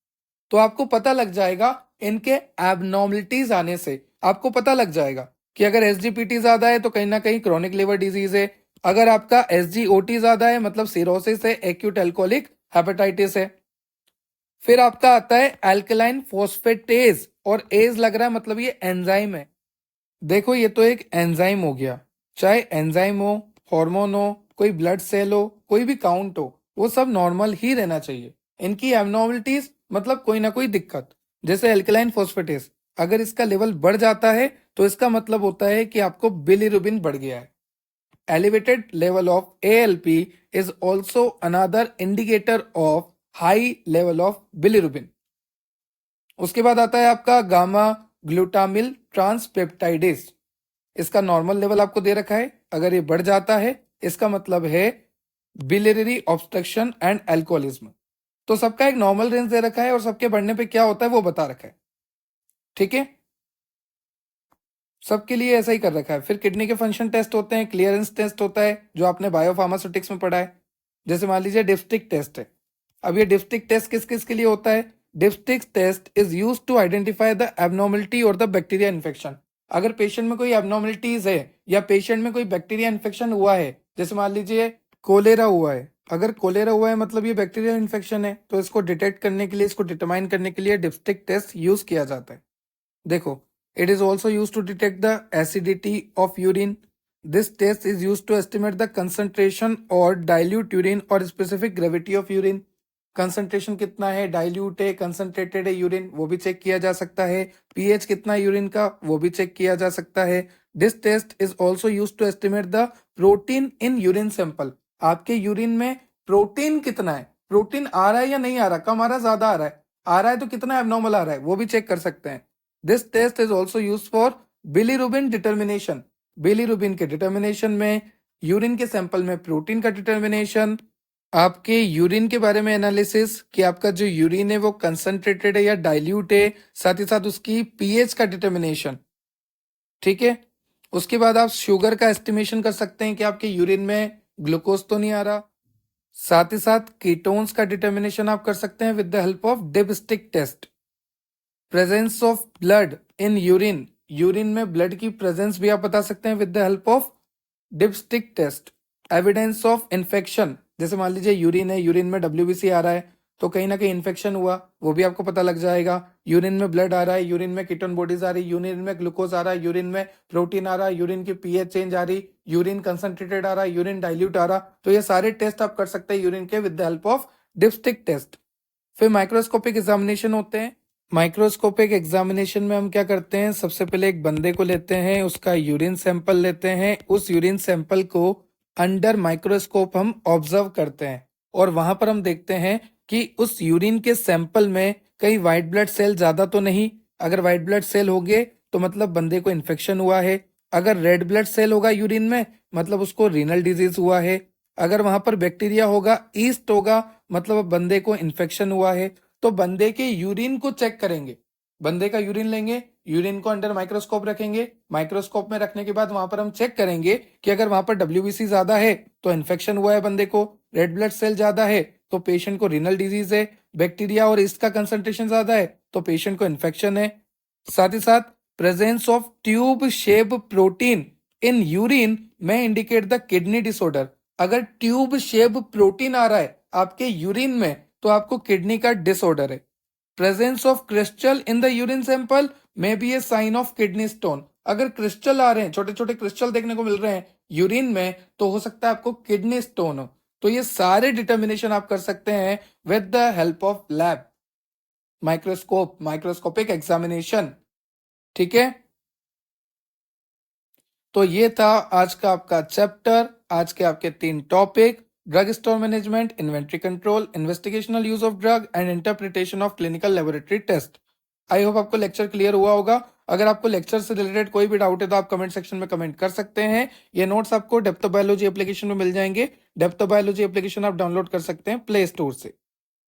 तो आपको पता लग जाएगा इनके एबनॉर्मलिटीज आने से, आपको पता लग जाएगा कि अगर एसजीपीटी ज्यादा है तो कहीं ना कहीं क्रोनिक लिवर डिजीज है। अगर आपका एसजीओटी ज्यादा है मतलब सिरोसिस है, एक्यूट अल्कोहलिक हेपेटाइटिस है। फिर आपका आता है अल्कलाइन फोस्फेटेज, और एज लग रहा है मतलब ये एंजाइम है। देखो ये तो एक एंजाइम हो गया, चाहे एंजाइम हो, हार्मोन हो, कोई ब्लड सेल हो, कोई भी काउंट हो, वो सब नॉर्मल ही रहना चाहिए। इनकी एबनॉर्मलिटीज मतलब कोई ना कोई दिक्कत, जैसे एल्कलाइन फोस्फेटेस, अगर इसका लेवल बढ़ जाता है तो इसका मतलब होता है कि आपको बिलिरुबिन बढ़ गया है। Elevated level of ALP is also another indicator of high level of bilirubin. उसके बाद आता है आपका गामा ग्लूटामिल ट्रांसपेप्टाइडेस। इसका नॉर्मल लेवल आपको दे रखा है, अगर ये बढ़ जाता है इसका मतलब है बिलियरी ऑब्स्ट्रक्शन एंड अल्कोहलिज्म। तो सबका एक नॉर्मल रेंज दे रखा है और सबके बढ़ने पे क्या होता है वो बता रखा है। ठीक है, सबके लिए ऐसा ही कर रखा है। फिर किडनी के फंक्शन टेस्ट होते हैं, क्लियरेंस टेस्ट होता है जो आपने बायोफार्मास्यूटिक्स में पढ़ा है। जैसे मान लीजिए डिप्स्टिक टेस्ट है। अब ये डिप्स्टिक टेस्ट किस किस के लिए होता है? Dipstick test is used to identify the abnormality और द बैक्टीरिया इन्फेक्शन। अगर पेशेंट में कोई एबनॉर्मलिटीज है या पेशेंट में कोई बैक्टीरिया इन्फेक्शन हुआ है, जैसे मान लीजिए कोलेरा हुआ है, अगर कोलेरा हुआ है मतलब ये बैक्टीरियल इन्फेक्शन है, तो इसको डिटेक्ट करने के लिए, इसको डिटरमाइन करने के लिए डिप्स्टिक टेस्ट यूज किया जाता है। देखो, it is also used to detect the acidity of urine. This test is used to estimate the concentration or dilute urine or specific gravity of urine. Concentration कितना है, डाइल्यूट है, कंसंट्रेटेड है urine, वो भी चेक किया जा सकता है। पीएच कितना है यूरिन का, वो भी चेक किया जा सकता है। This test is also use to estimate the protein in urine sample. आपके यूरिन में प्रोटीन कितना है प्रोटीन आ रहा है या नहीं आ रहा, कम आ रहा है, ज्यादा आ रहा है तो कितना एबनॉर्मल आ रहा है वो भी चेक कर सकते हैं। This test is also use for bilirubin determination. Bilirubin के डिटर्मिनेशन में, यूरिन के सैंपल में प्रोटीन का डिटर्मिनेशन, आपके यूरिन के बारे में एनालिसिस कि आपका जो यूरिन है वो कंसंट्रेटेड है या डाइल्यूट है, साथ ही साथ उसकी पीएच का डिटर्मिनेशन। ठीक है, उसके बाद आप शुगर का एस्टिमेशन कर सकते हैं कि आपके यूरिन में ग्लूकोज तो नहीं आ रहा। साथ ही साथ कीटोन्स का डिटर्मिनेशन आप कर सकते हैं with the help of dipstick test. Presence of blood in urine, urine में ब्लड की प्रेजेंस भी आप बता सकते हैं with the help of dipstick test. Evidence of infection, जैसे मान लीजिए यूरिन है, यूरिन में डब्ल्यूबीसी आ रहा है तो कहीं ना कहीं इन्फेक्शन हुआ, वो भी आपको पता लग जाएगा। यूरिन में ब्लड आ रहा है, यूरिन में कीटोन बॉडीज आ रही, यूरिन में ग्लूकोज आ रहा है, यूरिन में प्रोटीन आ रहा है, यूरिन की पीएच चेंज आ रही, यूरिन कंसंट्रेटेड आ रहा है, यूरिन डाइल्यूट आ रहा, तो ये सारे टेस्ट आप कर सकते हैं यूरिन के with the help of dipstick test. फिर माइक्रोस्कोपिक एग्जामिनेशन होते हैं। माइक्रोस्कोपिक एग्जामिनेशन में हम क्या करते हैं, सबसे पहले एक बंदे को लेते हैं, उसका यूरिन सैंपल लेते हैं, उस यूरिन सैंपल को अंडर माइक्रोस्कोप हम ऑब्जर्व करते हैं और वहां पर हम देखते हैं कि उस यूरिन के सैंपल में कहीं व्हाइट ब्लड सेल ज्यादा तो नहीं। अगर व्हाइट ब्लड सेल होंगे तो मतलब बंदे को इन्फेक्शन हुआ है। अगर रेड ब्लड सेल होगा यूरिन में मतलब उसको रीनल डिजीज हुआ है। अगर वहां पर बैक्टीरिया होगा, ईस्ट होगा, मतलब बंदे को इन्फेक्शन हुआ है। तो बंदे के यूरिन को चेक करेंगे, बंदे का यूरिन लेंगे, यूरिन को अंडर माइक्रोस्कोप रखेंगे, माइक्रोस्कोप में रखने के बाद वहां पर हम चेक करेंगे कि अगर वहां पर डब्ल्यूबीसी ज्यादा है तो इन्फेक्शन हुआ है बंदे को, रेड ब्लड सेल ज्यादा है तो पेशेंट को रीनल डिजीज है, बैक्टीरिया और ईस्ट का कंसंट्रेशन ज्यादा है तो पेशेंट को इन्फेक्शन है। साथ ही साथ presence of tube shape protein in urine में इंडिकेट द किडनी डिसऑर्डर। अगर ट्यूब शेप प्रोटीन आ रहा है आपके यूरिन में तो आपको किडनी का डिसऑर्डर है। Presence of crystal in the urine sample में be a sign of kidney stone. अगर क्रिस्टल आ रहे हैं, छोटे छोटे क्रिस्टल देखने को मिल रहे हैं यूरिन में तो हो सकता है आपको किडनी स्टोन हो। तो ये सारे डिटर्मिनेशन आप कर सकते हैं with the help of lab, microscope, microscopic examination. ठीक है, तो ये था आज का आपका चैप्टर, आज के आपके 3 topic, drug store management, inventory control, investigational use of drug and interpretation of clinical laboratory test. I hope आपको लेक्चर क्लियर हुआ होगा। अगर आपको लेक्चर से रिलेटेड कोई भी डाउट है तो आप कमेंट सेक्शन में कमेंट कर सकते हैं। ये नोट्स आपको डेप्थ ऑफ बायोलॉजी एप्लीकेशन में मिल जाएंगे। डेप्थ ऑफ बायोलॉजी एप्लीकेशन आप डाउनलोड कर सकते हैं प्ले स्टोर से।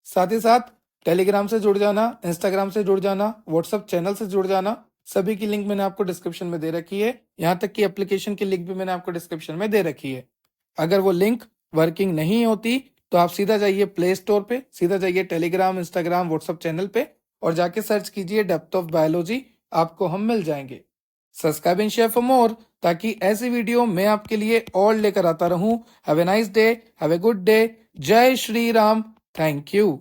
साथ ही साथ टेलीग्राम से जुड़ जाना, इंस्टाग्राम से जुड़ जाना, व्हाट्सएप चैनल से जुड़ जाना, सभी की लिंक मैंने आपको डिस्क्रिप्शन में दे रखी है। यहाँ तक कि एप्लीकेशन की लिंक भी मैंने आपको डिस्क्रिप्शन में दे रखी है। अगर वो लिंक वर्किंग नहीं होती तो आप सीधा जाइए प्ले स्टोर पे, सीधा जाइए टेलीग्राम, इंस्टाग्राम, व्हाट्सएप चैनल पे और जाके सर्च कीजिए डेप्थ ऑफ बायोलॉजी, आपको हम मिल जाएंगे। Subscribe and share for more, ताकि ऐसी वीडियो मैं आपके लिए और लेकर आता रहूं। Have a nice day, have a good day. जय श्री राम। Thank you.